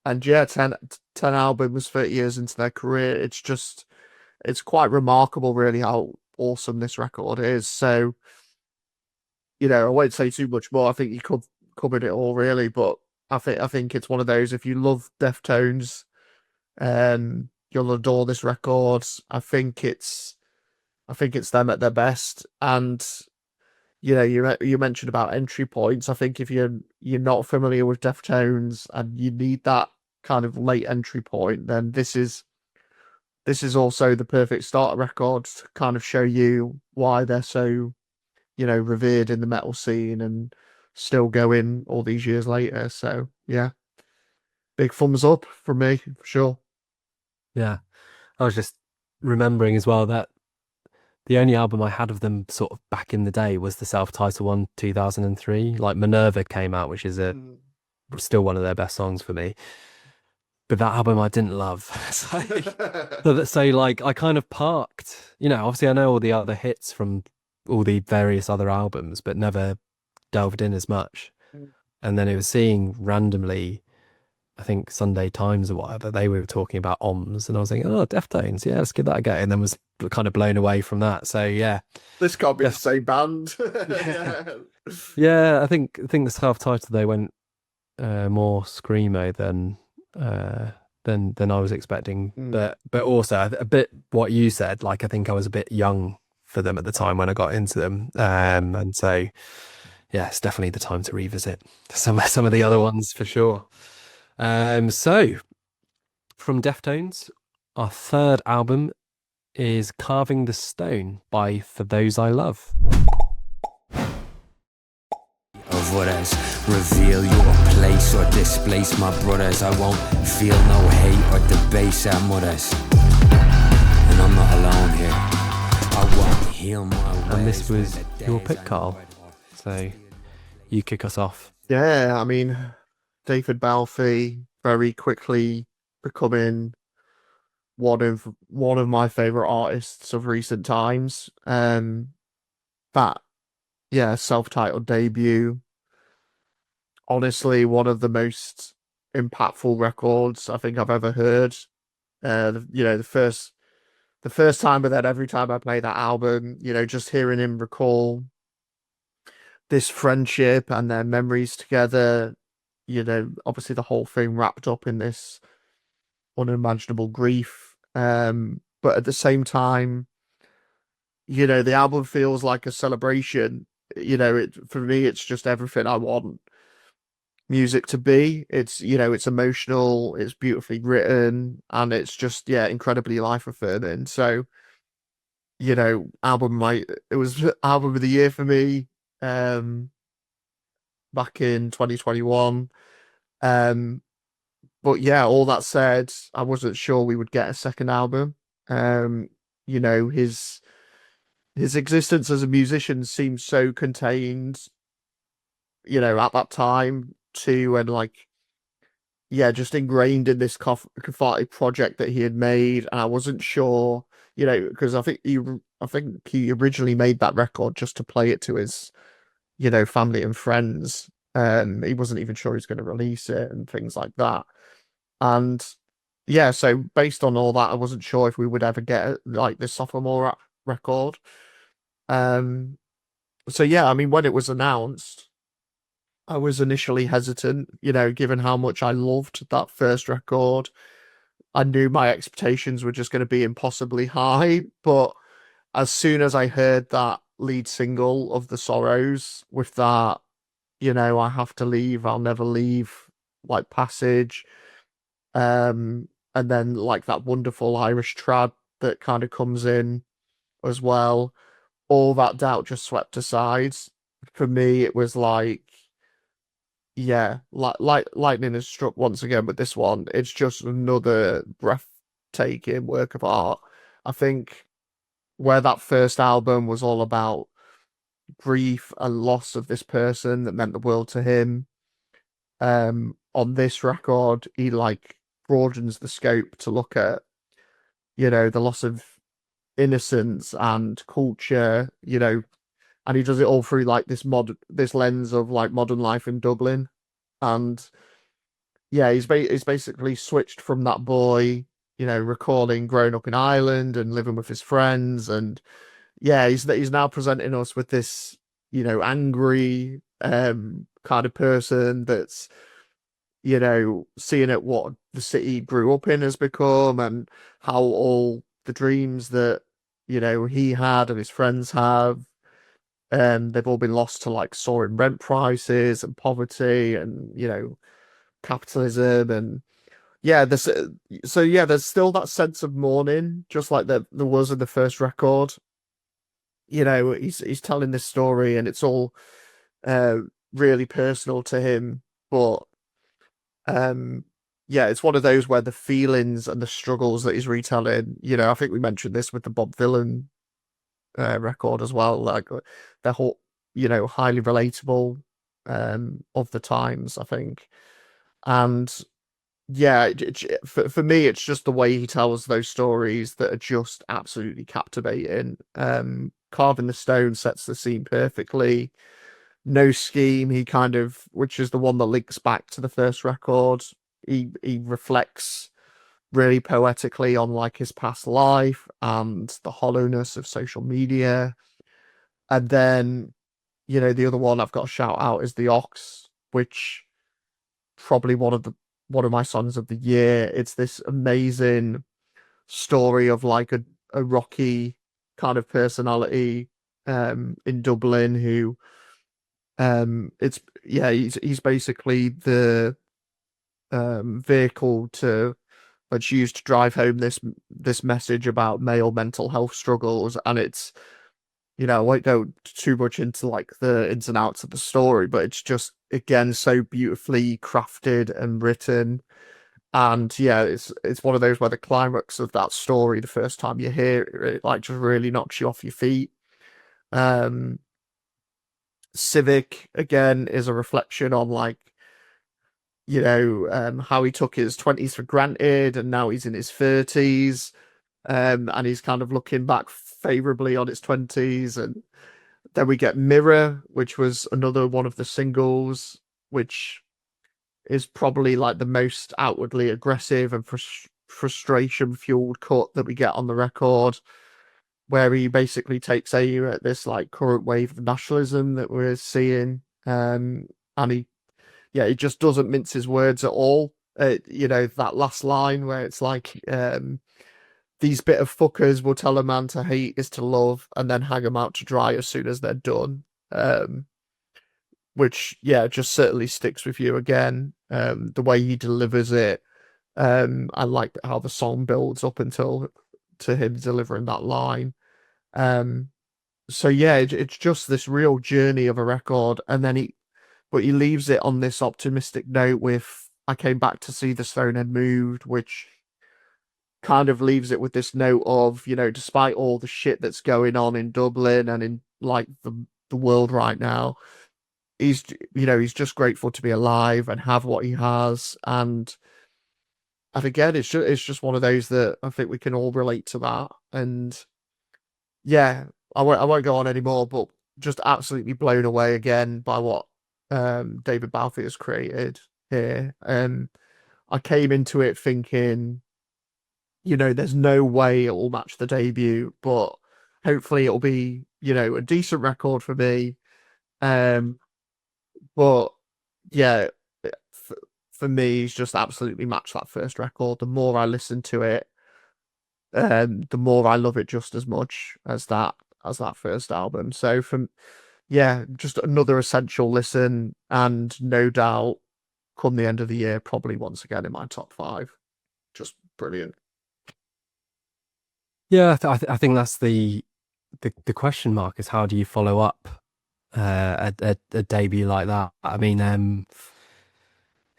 and yeah, 10 albums, 30 years into their career. It's quite remarkable, really, how awesome this record is. So, I won't say too much more. I think you covered it all, really. But I think it's one of those. If you love Deftones, you'll adore this record. I think it's them at their best. And you mentioned about entry points. I think if you're not familiar with Deftones and you need that kind of late entry point, then this is also the perfect starter record to kind of show you why they're so, revered in the metal scene and still going all these years later. So yeah, big thumbs up from me for sure. Yeah. I was just remembering as well that the only album I had of them sort of back in the day was the self-titled one, 2003. Like Minerva came out, which is still one of their best songs for me. But that album I didn't love. So like I kind of parked, obviously I know all the other hits from all the various other albums, but never delved in as much. Mm. And then it was seeing randomly, I think Sunday Times or whatever, they were talking about OMS, and I was thinking, oh, Deftones, yeah, let's give that a go. And then was kind of blown away from that. So yeah, This can't be the Def- same band. yeah, yeah. I think the self-titled they went more screamo than I was expecting. Mm. But also a bit what you said. Like I think I was a bit young for them at the time when I got into them, and so yeah, it's definitely the time to revisit some of the other ones for sure. So from Deftones, our third album is Carving the Stone by For Those I Love. Of others, reveal your place or displace my brothers. I won't feel no hate or debase at mothers, and I'm not alone here. I won't heal my ways. And this when was the your days pick, are Carl. numbered. So you kick us off. Yeah, I mean, David Balfe very quickly becoming one of my favorite artists of recent times. That yeah, self-titled debut, honestly, one of the most impactful records I think I've ever heard. The first time, but then every time I play that album, just hearing him recall this friendship and their memories together, obviously the whole thing wrapped up in this unimaginable grief. But at the same time, the album feels like a celebration. For me, it's just everything I want music to be. It's emotional, it's beautifully written, and it's just, yeah, incredibly life affirming. So, it was album of the year for me, back in 2021. Um, but yeah, all that said, I wasn't sure we would get a second album. Um, his existence as a musician seems so contained, at that time too, and like, yeah, just ingrained in this cathartic project that he had made. And I wasn't sure, because I think he originally made that record just to play it to his, family and friends. He wasn't even sure he was going to release it and things like that. And yeah, so based on all that, I wasn't sure if we would ever get like this sophomore record. Um, so yeah, I mean, when it was announced, I was initially hesitant, given how much I loved that first record. I knew my expectations were just going to be impossibly high, but as soon as I heard that lead single of The Sorrows with that, I have to leave, I'll never leave, like passage, and then like that wonderful Irish trad that kind of comes in as well. All that doubt just swept aside. For me, it was like, yeah, like lightning has struck once again with this one. It's just another breathtaking work of art. I think where that first album was all about grief and loss of this person that meant the world to him. On this record, he like broadens the scope to look at, the loss of innocence and culture, and he does it all through like this lens of like modern life in Dublin. And yeah, he's basically switched from that boy, recalling growing up in Ireland and living with his friends, and yeah, he's now presenting us with this, angry kind of person that's, seeing at what the city he grew up in has become, and how all the dreams that, he had and his friends have, they've all been lost to like soaring rent prices and poverty and, capitalism. And yeah, there's still that sense of mourning, just like there was in the first record. He's telling this story and it's all uh really personal to him, but yeah, it's one of those where the feelings and the struggles that he's retelling, I think we mentioned this with the Bob Dylan record as well, like they're whole, highly relatable of the times, I think. And yeah, for me, it's just the way he tells those stories that are just absolutely captivating. Carving the Stone sets the scene perfectly. No Scheme, he kind of, which is the one that links back to the first record. He reflects really poetically on like his past life and the hollowness of social media. And then, the other one I've got to shout out is The Ox, which probably one of my songs of the year. It's this amazing story of like a rocky kind of personality in Dublin who it's yeah, he's basically the vehicle to that's used to drive home this message about male mental health struggles. And it's, I won't go too much into like the ins and outs of the story, but it's just again so beautifully crafted and written. And yeah, it's one of those where the climax of that story, the first time you hear it, it like just really knocks you off your feet. Um, Civic again is a reflection on like, how he took his 20s for granted and now he's in his 30s. And he's kind of looking back favorably on his 20s. And then we get Mirror, which was another one of the singles, which is probably like the most outwardly aggressive and frustration fueled cut that we get on the record, where he basically takes aim at this like current wave of nationalism that we're seeing. And he just doesn't mince his words at all. That last line where it's like, these bit of fuckers will tell a man to hate is to love and then hang them out to dry as soon as they're done. Which, yeah, just certainly sticks with you again. The way he delivers it. I like how the song builds up until to him delivering that line. So yeah, it's just this real journey of a record. And then but he leaves it on this optimistic note with, I came back to see the Stonehead moved, which kind of leaves it with this note of, despite all the shit that's going on in Dublin and in like the world right now, he's just grateful to be alive and have what he has. And again, it's just one of those that I think we can all relate to that. And yeah, I won't go on anymore, but just absolutely blown away again by what David Balfour has created here. I came into it thinking, there's no way it will match the debut, but hopefully it'll be, a decent record for me. But yeah, for me, he's just absolutely matched that first record. The more I listen to it, the more I love it just as much as that first album. So yeah, just another essential listen, and no doubt, come the end of the year, probably once again in my top 5. Just Brilliant. Yeah, I think that's the question mark is how do you follow up a debut like that? I mean,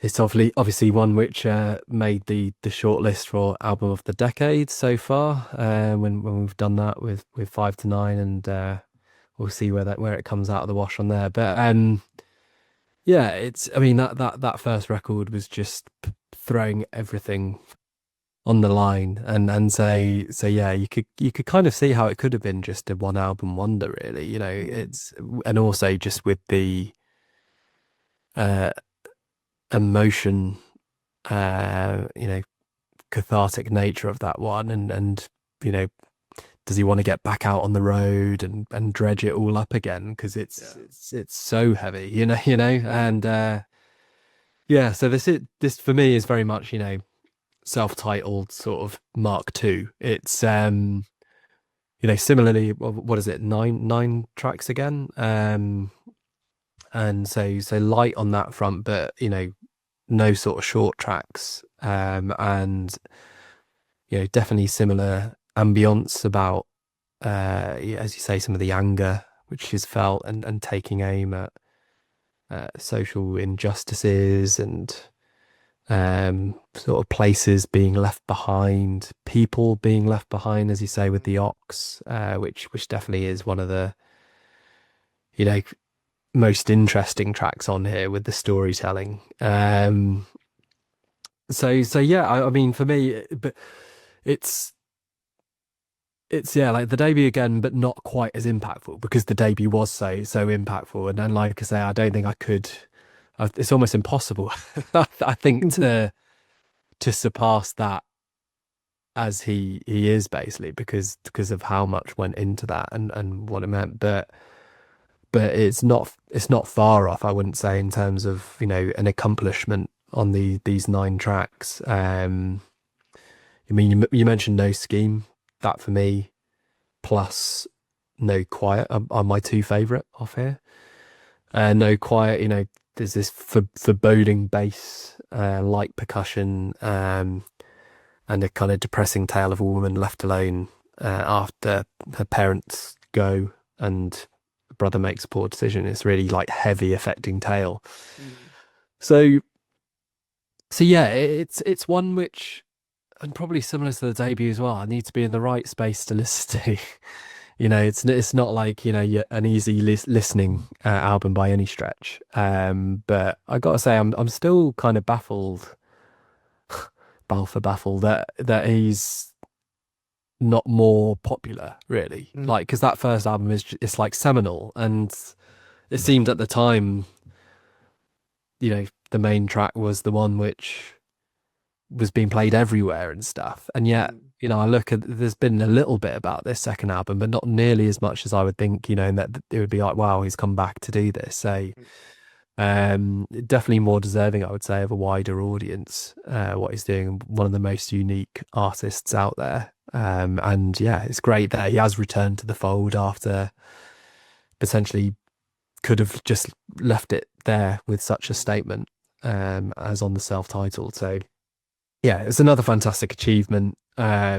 it's obviously one which made the shortlist for album of the decade so far. When we've done that with 5 to 9, and we'll see where it comes out of the wash on there. But yeah, I mean that first record was just throwing everything on the line, and so yeah, you could kind of see how it could have been just a one album wonder, really. It's, and also just with the uh emotion, cathartic nature of that one, and you know does he want to get back out on the road and dredge it all up again, because it's so heavy, and yeah, so this for me is very much self-titled sort of Mark II. It's similarly, what is it, nine tracks again, and so light on that front, but no sort of short tracks, and definitely similar ambience about as you say, some of the anger which is felt, and taking aim at social injustices, and sort of places being left behind, people being left behind, as you say, with the Ox, which definitely is one of the most interesting tracks on here with the storytelling. So yeah, I mean, for me, but it's yeah, like the debut again, but not quite as impactful, because the debut was so impactful. And then, like I say, I don't think I could. It's almost impossible, I think, to surpass that, as he is, basically, because of how much went into that, and what it meant. But it's not far off, I wouldn't say, in terms of an accomplishment on these 9 tracks. I mean, you mentioned No Scheme. That for me, plus No Quiet, are my 2 favorite off here. No Quiet, there's this foreboding bass, light percussion, and a kind of depressing tale of a woman left alone after her parents go, and the brother makes a poor decision. It's really like heavy, affecting tale. So yeah, it's one which, and probably similar to the debut as well, I need to be in the right space to listen to. It's not like an easy listening album by any stretch. But I gotta say, I'm still kind of baffled that he's not more popular, really. Like, because that first album it's like seminal, and it seemed at the time, the main track was the one which was being played everywhere and stuff. And yet, I look at, there's been a little bit about this second album, but not nearly as much as I would think, and that it would be like, wow, he's come back to do this. So definitely more deserving, I would say, of a wider audience, what he's doing. One of the most unique artists out there. And yeah, it's great that he has returned to the fold after potentially could have just left it there with such a statement, as on the self-titled. So yeah, it's another fantastic achievement. Yeah,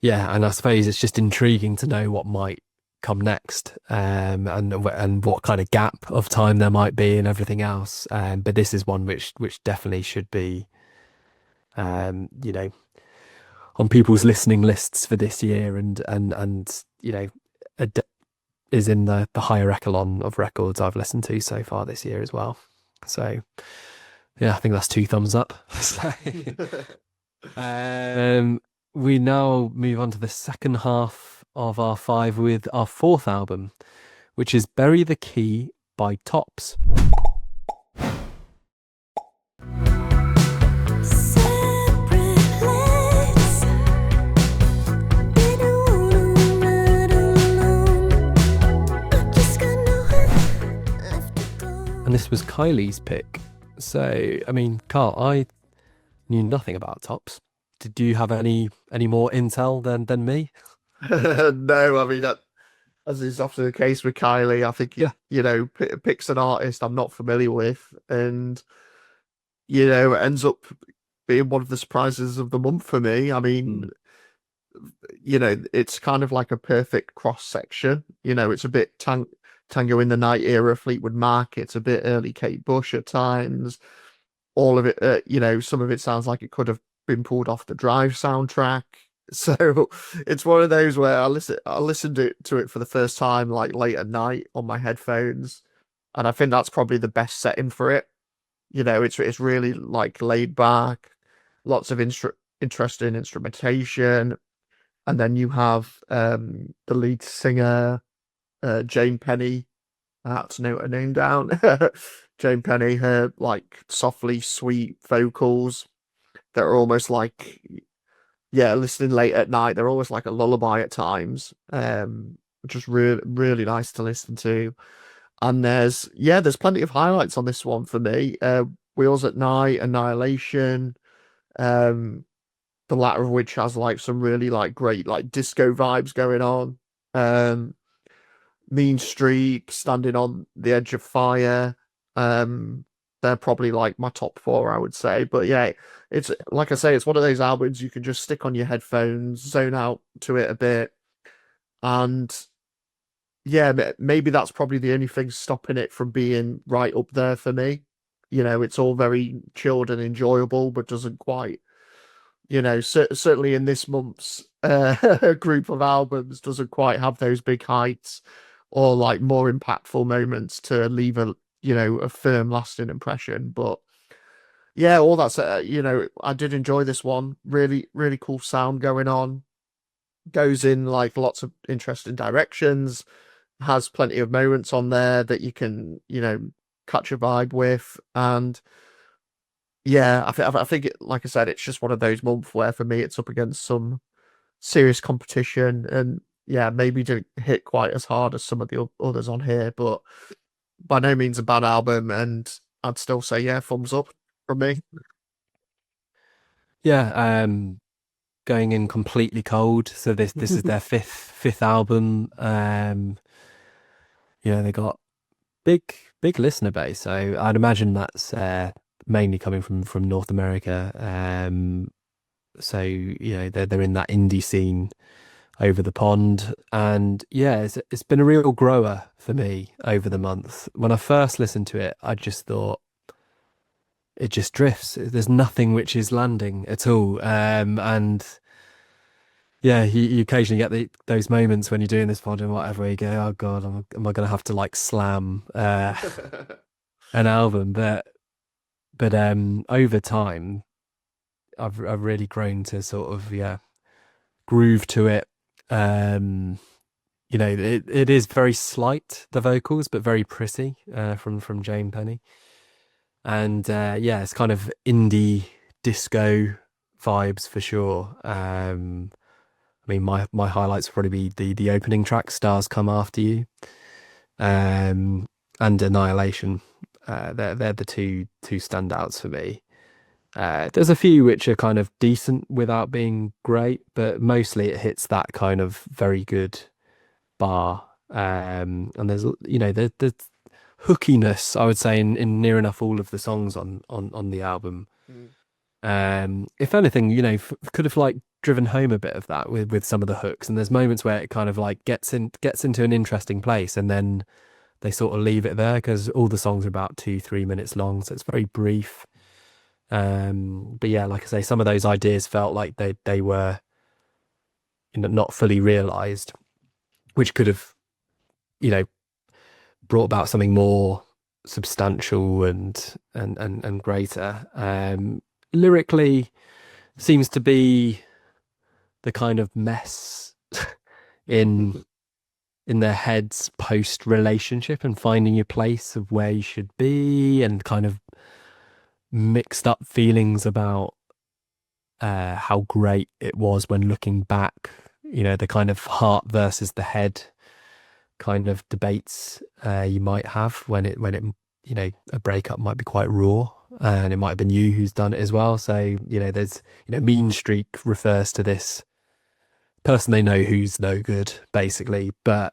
and I suppose it's just intriguing to know what might come next, and what kind of gap of time there might be and everything else. But this is one which definitely should be, on people's listening lists for this year, and is in the higher echelon of records I've listened to so far this year as well. So yeah, I think that's 2 thumbs up. So, we now move on to the second half of our 5 with our 4th album, which is Bury the Key by Tops. And this was Kylie's pick. So, I mean, Carl, I knew nothing about Tops. Did you have any more intel than me? No, I mean, as is often the case with Kylie, I think picks an artist I'm not familiar with, and ends up being one of the surprises of the month for me. I mean, it's kind of like a perfect cross section. It's a bit Tango in the Night era Fleetwood Mac. It's a bit early Kate Bush at times. All of it, some of it sounds like it could have been pulled off the Drive soundtrack. So it's one of those where I listened to it for the first time like late at night on my headphones, and I think that's probably the best setting for it. It's really like laid back, lots of interesting instrumentation, and then you have the lead singer, Jane Penny. I had to note her name down. Jane Penny, her like softly sweet vocals that are almost like, yeah, listening late at night, they're almost like a lullaby at times. Just really, really nice to listen to. And there's plenty of highlights on this one for me. Wheels at Night, Annihilation, the latter of which has like some really like great like disco vibes going on. Mean Streak, Standing on the Edge of Fire. They're probably like my top four, I would say. But yeah, it's like I say, it's one of those albums you can just stick on your headphones, zone out to it a bit, and yeah, maybe that's probably the only thing stopping it from being right up there for me. It's all very chilled and enjoyable, but doesn't quite, certainly in this month's group of albums, doesn't quite have those big heights or like more impactful moments to leave a firm lasting impression. But yeah, all that's I did enjoy this one. Really, really cool sound going on. Goes in like lots of interesting directions. Has plenty of moments on there that you can catch a vibe with. And yeah, I think like I said, it's just one of those months where for me it's up against some serious competition, and yeah, maybe didn't hit quite as hard as some of the others on here, but by no means a bad album, and I'd still say yeah, thumbs up from me. Yeah, going in completely cold. So this is their fifth album. They got big listener base. So I'd imagine that's mainly coming from North America. So they're in that indie scene over the pond, and yeah, it's been a real grower for me over the month. When I first listened to it, I just thought it just drifts. There's nothing which is landing at all, and yeah, you occasionally get those moments when you're doing this pod and whatever. You go, oh god, am I going to have to like slam an album? But over time, I've really grown to sort of groove to it. It is very slight, the vocals, but very pretty from Jane Penny. And it's kind of indie disco vibes for sure. I mean, my highlights would probably be the opening track, Stars Come After You, and Annihilation. They're the two standouts for me. There's a few which are kind of decent without being great, but mostly it hits that kind of very good bar. And there's the hookiness, I would say, in near enough all of the songs on the album. If anything, could have like driven home a bit of that with some of the hooks. And there's moments where it kind of like gets into an interesting place, and then they sort of leave it there because all the songs are about 2-3 minutes long, so it's very brief. But yeah, like I say, some of those ideas felt like they were not fully realized, which could have brought about something more substantial and greater. Lyrically seems to be the kind of mess in their heads post relationship and finding your place of where you should be, and kind of mixed up feelings about how great it was when looking back. The kind of heart versus the head kind of debates you might have when it a breakup might be quite raw, and it might have been you who's done it as well. So there's Mean Streak refers to this person they know who's no good, basically, but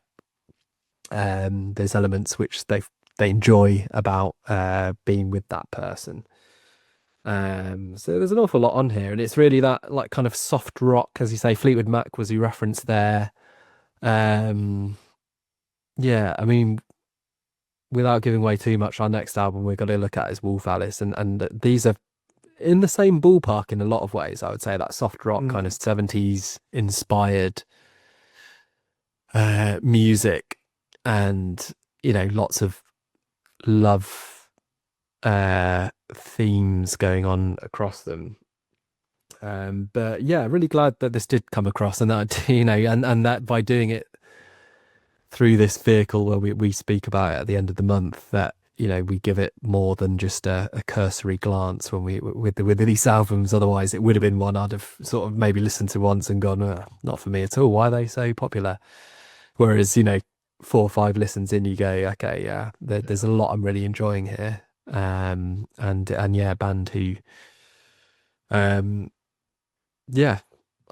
there's elements which they enjoy about being with that person. So there's an awful lot on here, and it's really that like kind of soft rock, as you say. Fleetwood Mac was you referenced there. Um, yeah, I mean, without giving away too much, our next album we're going to look at is Wolf Alice, and these are in the same ballpark in a lot of ways. I would say that soft rock kind of 70s inspired music, and lots of love themes going on across them. But yeah, really glad that this did come across, and that and that by doing it through this vehicle where we speak about it at the end of the month, that we give it more than just a cursory glance when we with these albums. Otherwise it would have been one I'd have sort of maybe listened to once and gone, not for me at all, why are they so popular? Whereas 4 or 5 listens in, you go, okay, yeah, there's a lot I'm really enjoying here. And yeah, a band who yeah,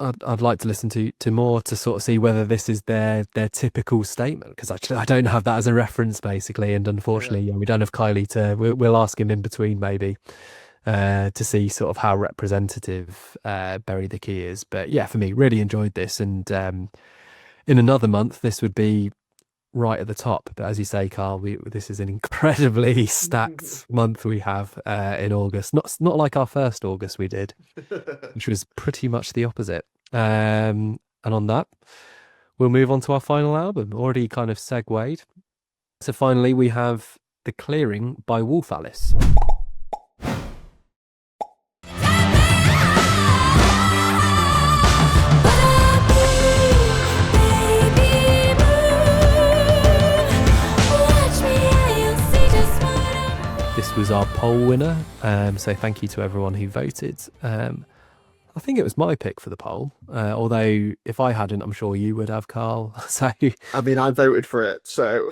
I'd like to listen to more to sort of see whether this is their typical statement, because actually I don't have that as a reference basically, and unfortunately we don't have Kylie to. We'll ask him in between maybe to see sort of how representative Bury the Key is. But yeah, for me, really enjoyed this, and in another month this would be right at the top. But as you say, Carl, this is an incredibly stacked month we have in August. Not like our first August we did, which was pretty much the opposite. And on that, we'll move on to our final album. Already kind of segued. So finally, we have The Clearing by Wolf Alice. This was our poll winner, so thank you to everyone who voted. I think it was my pick for the poll, although if I hadn't, I'm sure you would have, Carl. So I mean, I voted for it, so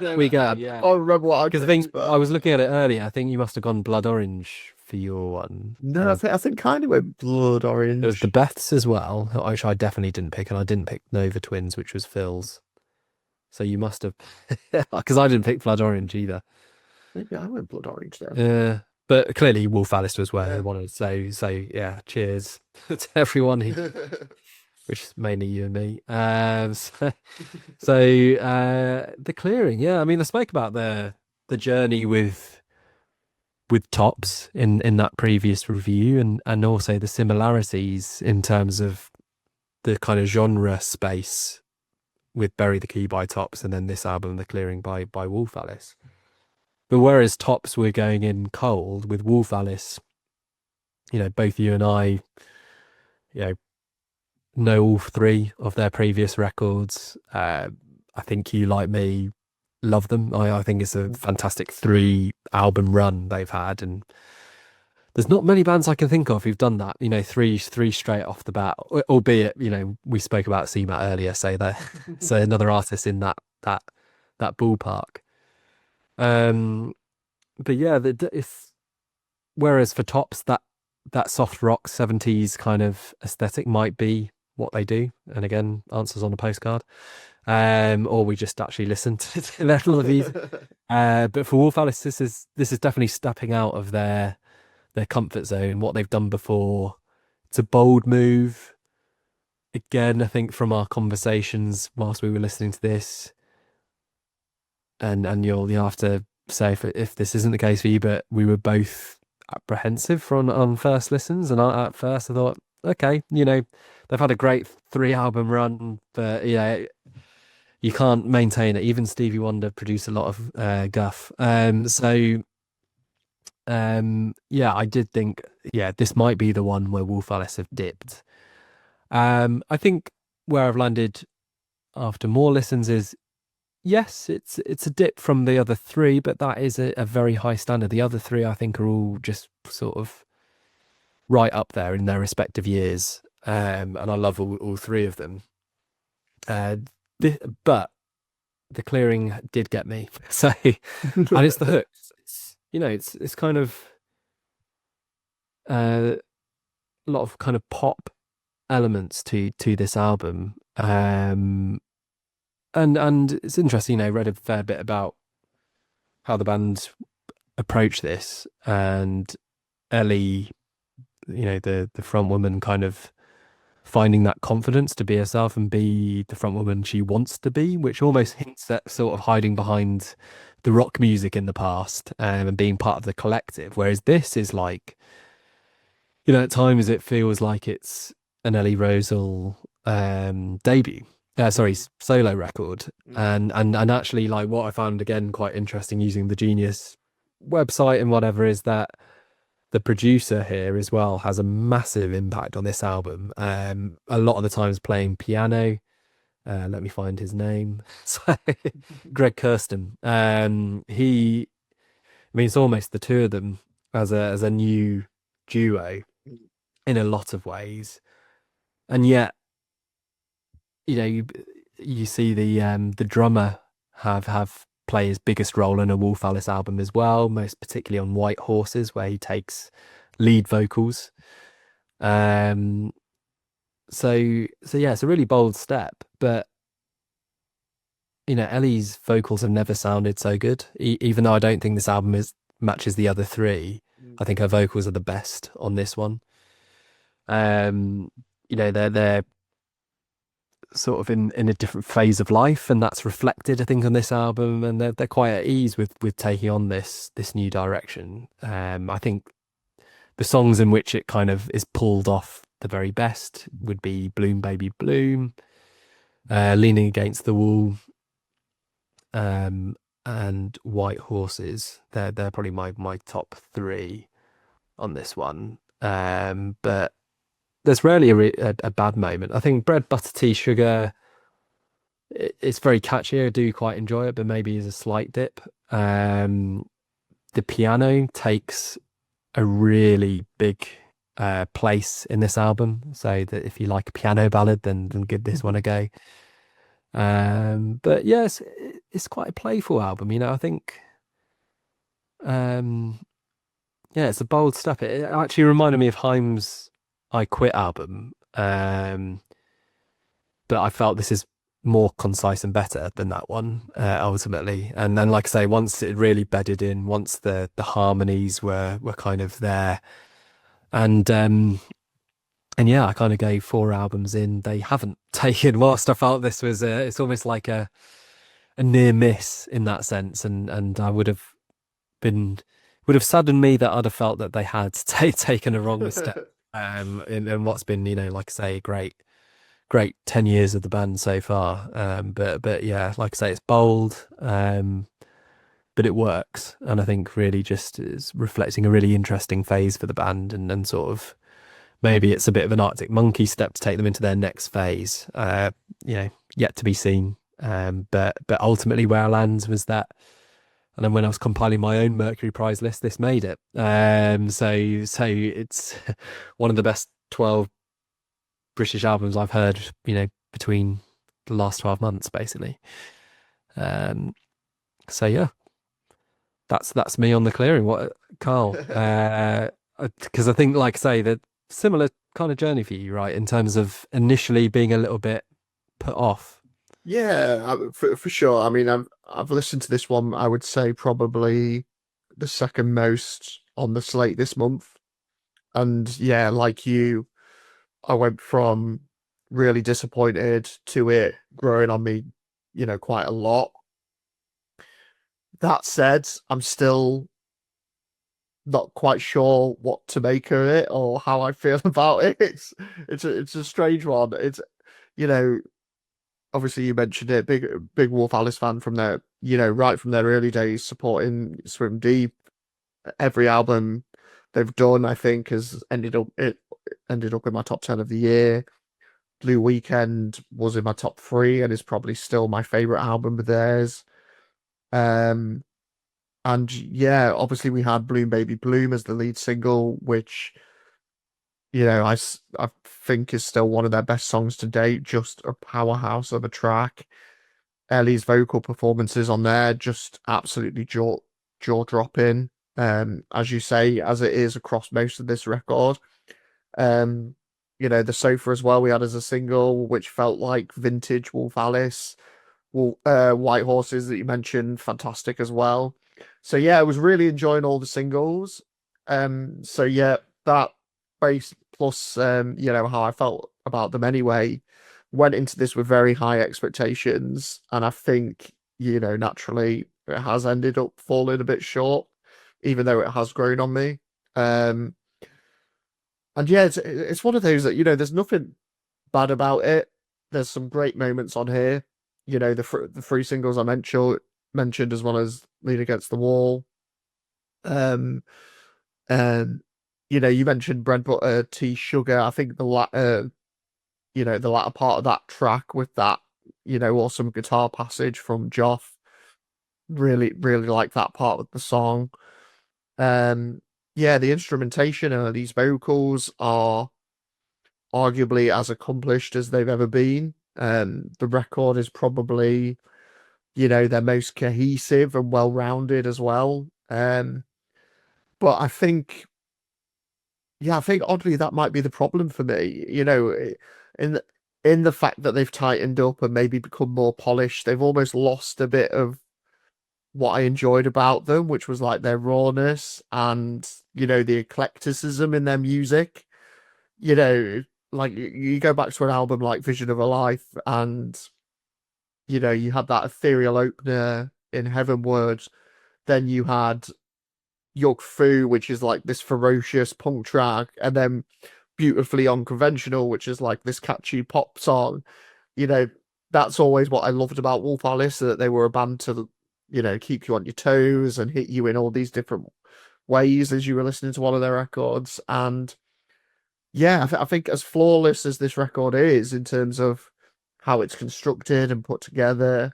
there we go. Yeah, I remember what I because picked, I was looking at it earlier. I think you must have gone Blood Orange for your one. No, I think kind of went Blood Orange. There was the Beths as well, which I definitely didn't pick, and I didn't pick Nova Twins, which was Phil's. So you must have, because I didn't pick Blood Orange either. Maybe I went Blood Orange then. Yeah, but clearly Wolf Alice was where I wanted. So yeah, cheers to everyone who, which is mainly you and me. The Clearing. Yeah, I mean, I spoke about the journey with Tops in that previous review, and also the similarities in terms of the kind of genre space with Bury the Key by Tops, and then this album, The Clearing by Wolf Alice. But whereas Tops we're going in cold, with Wolf Alice, both you and I, know all 3 of their previous records. I think you, like me, love them. I think it's a fantastic 3 album run they've had, and there's not many bands I can think of who've done that. 3 straight off the bat. Albeit, we spoke about CMAT earlier, so another artist in that ballpark. But yeah, whereas for Tops, that soft rock 70s kind of aesthetic might be what they do, and again, answers on a postcard, or we just actually listen to their reviews. But for Wolf Alice, this is definitely stepping out of their comfort zone, what they've done before. It's a bold move. Again, I think from our conversations whilst we were listening to this, and you'll have to say if this isn't the case for you, but we were both apprehensive on first listens, and at first I thought, okay, they've had a great 3 album run, but you can't maintain it. Even Stevie Wonder produced a lot of guff. I did think, this might be the one where Wolf Alice have dipped. I think where I've landed after more listens is, yes, it's a dip from the other 3, but that is a very high standard. The other 3, I think, are all just sort of right up there in their respective years, and I love all 3 of them. But The Clearing did get me. So, and it's the hooks. It's kind of a lot of kind of pop elements to this album. And it's interesting, read a fair bit about how the band approach this, and Ellie, the front woman, kind of finding that confidence to be herself and be the front woman she wants to be, which almost hints at sort of hiding behind the rock music in the past, and being part of the collective. Whereas this is like, at times it feels like it's an Ellie Rosal debut. Sorry, solo record. And actually, like, what I found again quite interesting using the Genius website and whatever is that the producer here as well has a massive impact on this album. A lot of the times playing piano. Let me find his name. So, Greg Kirsten. It's almost the two of them as a new duo in a lot of ways, and yet, you see the drummer have play his biggest role in a Wolf Alice album as well, most particularly on White Horses, where he takes lead vocals. So yeah, it's a really bold step, but Ellie's vocals have never sounded so good. Even though I don't think this album matches the other three, I think her vocals are the best on this one. They're sort of in a different phase of life, and that's reflected, I think, on this album, and they're quite at ease with taking on this new direction. I think the songs in which it kind of is pulled off the very best would be Bloom Baby Bloom, Leaning Against the Wall, and White Horses. They're probably my top three on this one. But there's rarely a bad moment. I think Bread, Butter, Tea, Sugar, it's very catchy. I do quite enjoy it, but maybe is a slight dip. The piano takes a really big place in this album, so that if you like a piano ballad, then give this one a go. But yes, it's quite a playful album. I think, yeah, it's a bold step. It actually reminded me of Haim's I Quit album, but I felt this is more concise and better than that one, ultimately. And then, like I say, once it really bedded in, once the harmonies were kind of there, and yeah, I kind of gave 4 albums in. They haven't taken, whilst I felt this was it's almost like a near miss in that sense, and I would have saddened me that I'd have felt that they had taken a wrong step. In what's been, like I say, great 10 years of the band so far. But yeah, like I say, it's bold, but it works, and I think really just is reflecting a really interesting phase for the band, and sort of maybe it's a bit of an Arctic Monkey step to take them into their next phase. Yet to be seen. But ultimately where I lands was that. And then when I was compiling my own Mercury Prize list, this made it. So it's one of the best 12 British albums I've heard, between the last 12 months, basically. So yeah, that's me on the clearing. What, Carl? Because I think, like I say, that similar kind of journey for you, right? In terms of initially being a little bit put off. Yeah, for sure. I mean, I've listened to this one, I would say probably the second most on the slate this month. And yeah, like you, I went from really disappointed to it growing on me, quite a lot. That said, I'm still not quite sure what to make of it or how I feel about it. It's a strange one. It's, obviously you mentioned it, big Wolf Alice fan from their, right from their early days, supporting Swim Deep. Every album they've done, I think, has ended up in my top 10 of the year. Blue Weekend was in my top 3 and is probably still my favorite album of theirs. And yeah, obviously we had Bloom Baby Bloom as the lead single, which, I think is still one of their best songs to date, just a powerhouse of a track. Ellie's vocal performances on there, just absolutely jaw-dropping, as you say, as it is across most of this record. The Sofa as well we had as a single, which felt like vintage Wolf Alice. White Horses that you mentioned, fantastic as well. So yeah, I was really enjoying all the singles. So yeah, that base plus how I felt about them anyway, went into this with very high expectations, and I think, naturally it has ended up falling a bit short, even though it has grown on me. Um, and yeah, it's one of those that, there's nothing bad about it. There's some great moments on here. The three singles I mentioned, as well as Lean Against the Wall. Um, and you mentioned Bread Butter Tea Sugar. I think the latter part of that track with that, awesome guitar passage from Joff. Really, really like that part of the song. Yeah, the instrumentation and these vocals are arguably as accomplished as they've ever been. The record is probably, their most cohesive and well-rounded as well. But I think oddly that might be the problem for me. In the, in the fact that they've tightened up and maybe become more polished, they've almost lost a bit of what I enjoyed about them, which was like their rawness and, the eclecticism in their music. You know, like you go back to an album like Vision of a Life, and you had that ethereal opener in Heavenward. Then you had Yog Fu, which is like this ferocious punk track, and then Beautifully Unconventional, which is like this catchy pop song. You know, that's always what I loved about Wolf Alice, that they were a band to, keep you on your toes and hit you in all these different ways as you were listening to one of their records. And yeah, I think as flawless as this record is in terms of how it's constructed and put together,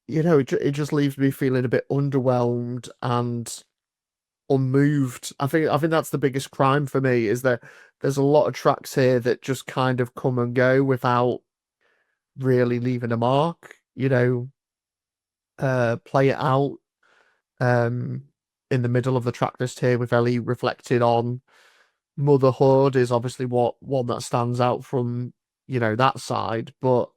it just leaves me feeling a bit underwhelmed and unmoved. I think that's the biggest crime for me, is that there's a lot of tracks here that just kind of come and go without really leaving a mark. Play It Out in the middle of the track list here with Ellie reflected on motherhood is obviously one that stands out from that side. But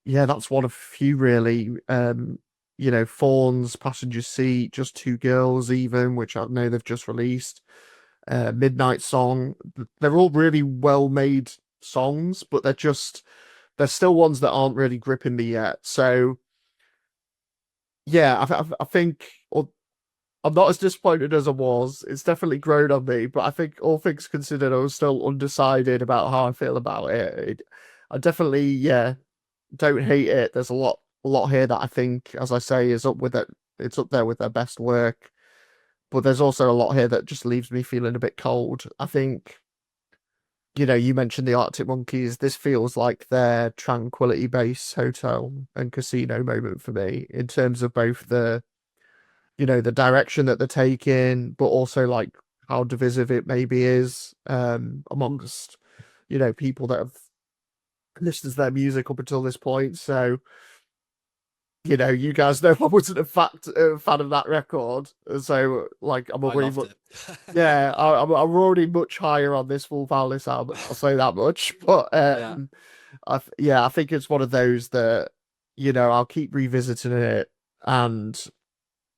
yeah, that's one of a few really. Fawns, Passenger Seat, Just Two Girls, even, which I know they've just released. Midnight Song. They're all really well made songs, but they're still ones that aren't really gripping me yet. So yeah, I think I'm not as disappointed as I was. It's definitely grown on me, but I think all things considered, I was still undecided about how I feel about it. I definitely, yeah, don't hate it. There's a lot here that I think, as I say, is up with it. It's up there with their best work. But there's also a lot here that just leaves me feeling a bit cold. I think, you mentioned the Arctic Monkeys. This feels like their Tranquility Base hotel and casino moment for me, in terms of both the direction that they're taking, but also like how divisive it maybe is amongst, people that have listened to their music up until this point. So, you guys know I wasn't a fan of that record. So, like, I'm I already, loved it. yeah, I'm already much higher on this Wolf Alice album. I'll say that much. But Yeah. I think it's one of those that, I'll keep revisiting it, and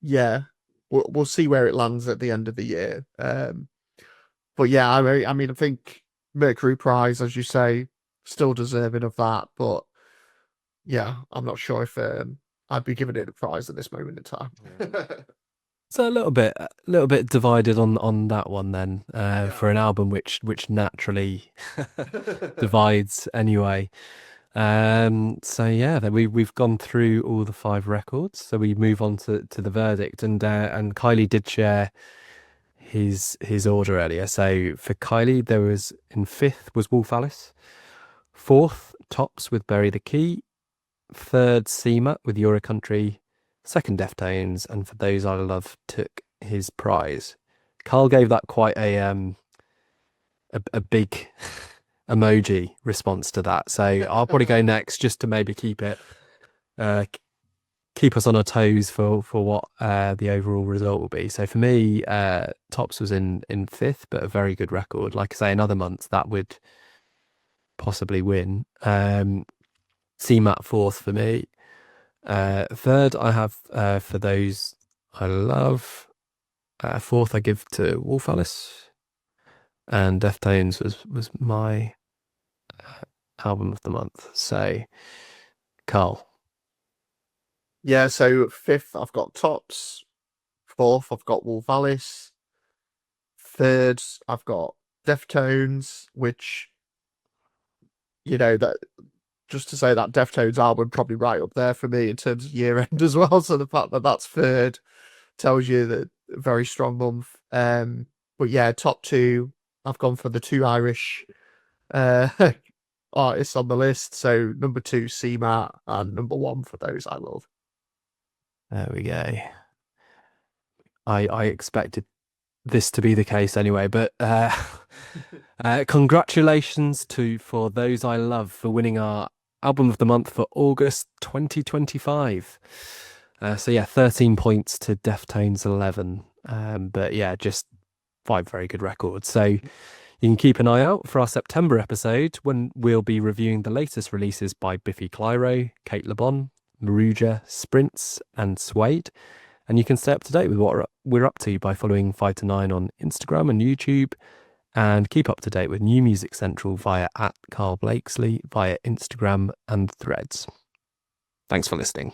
yeah, we'll see where it lands at the end of the year. But yeah, I mean, I think Mercury Prize, as you say, still deserving of that. But yeah, I'm not sure if I'd be giving it a prize at this moment in time. So a little bit divided on that one then, for an album which naturally divides anyway. So yeah, then we've gone through all the 5 records. So we move on to the verdict, and Kylie did share his order earlier. So for Kylie, there was in 5th was Wolf Alice, 4th Tops with Bury the Key, 3rd CMAT with Euro Country, 2nd Deftones, and For Those I Love took his prize. Carl gave that quite a big emoji response to that. So I'll probably go next, just to maybe keep us on our toes for what the overall result will be. So for me, Tops was in 5th, but a very good record. Like I say, another month that would possibly win. CMAT 4th for me. 3rd I have For Those I Love. Fourth, I give to Wolf Alice, and Deftones was my album of the month. So, Carl. Yeah, so fifth, I've got Tops. Fourth, I've got Wolf Alice. Third, I've got Deftones, which, that just to say that Deftones album probably right up there for me in terms of year end as well. So the fact that that's third tells you that a very strong month. But yeah, top two, I've gone for the two Irish artists on the list. So number 2, CMAT, and number 1 for Those I Love. There we go. I expected this to be the case anyway, but congratulations for Those I Love for winning our album of the month for August 2025. So yeah, 13 points to Deftones 11. But yeah, just 5 very good records. So you can keep an eye out for our September episode when we'll be reviewing the latest releases by Biffy Clyro, Kate LeBon, Maruja, Sprints, and Suede. And you can stay up to date with what we're up to by following 5 to 9 on Instagram and YouTube, and keep up to date with New Music Central via @Karl Blakesley via Instagram and Threads. Thanks for listening.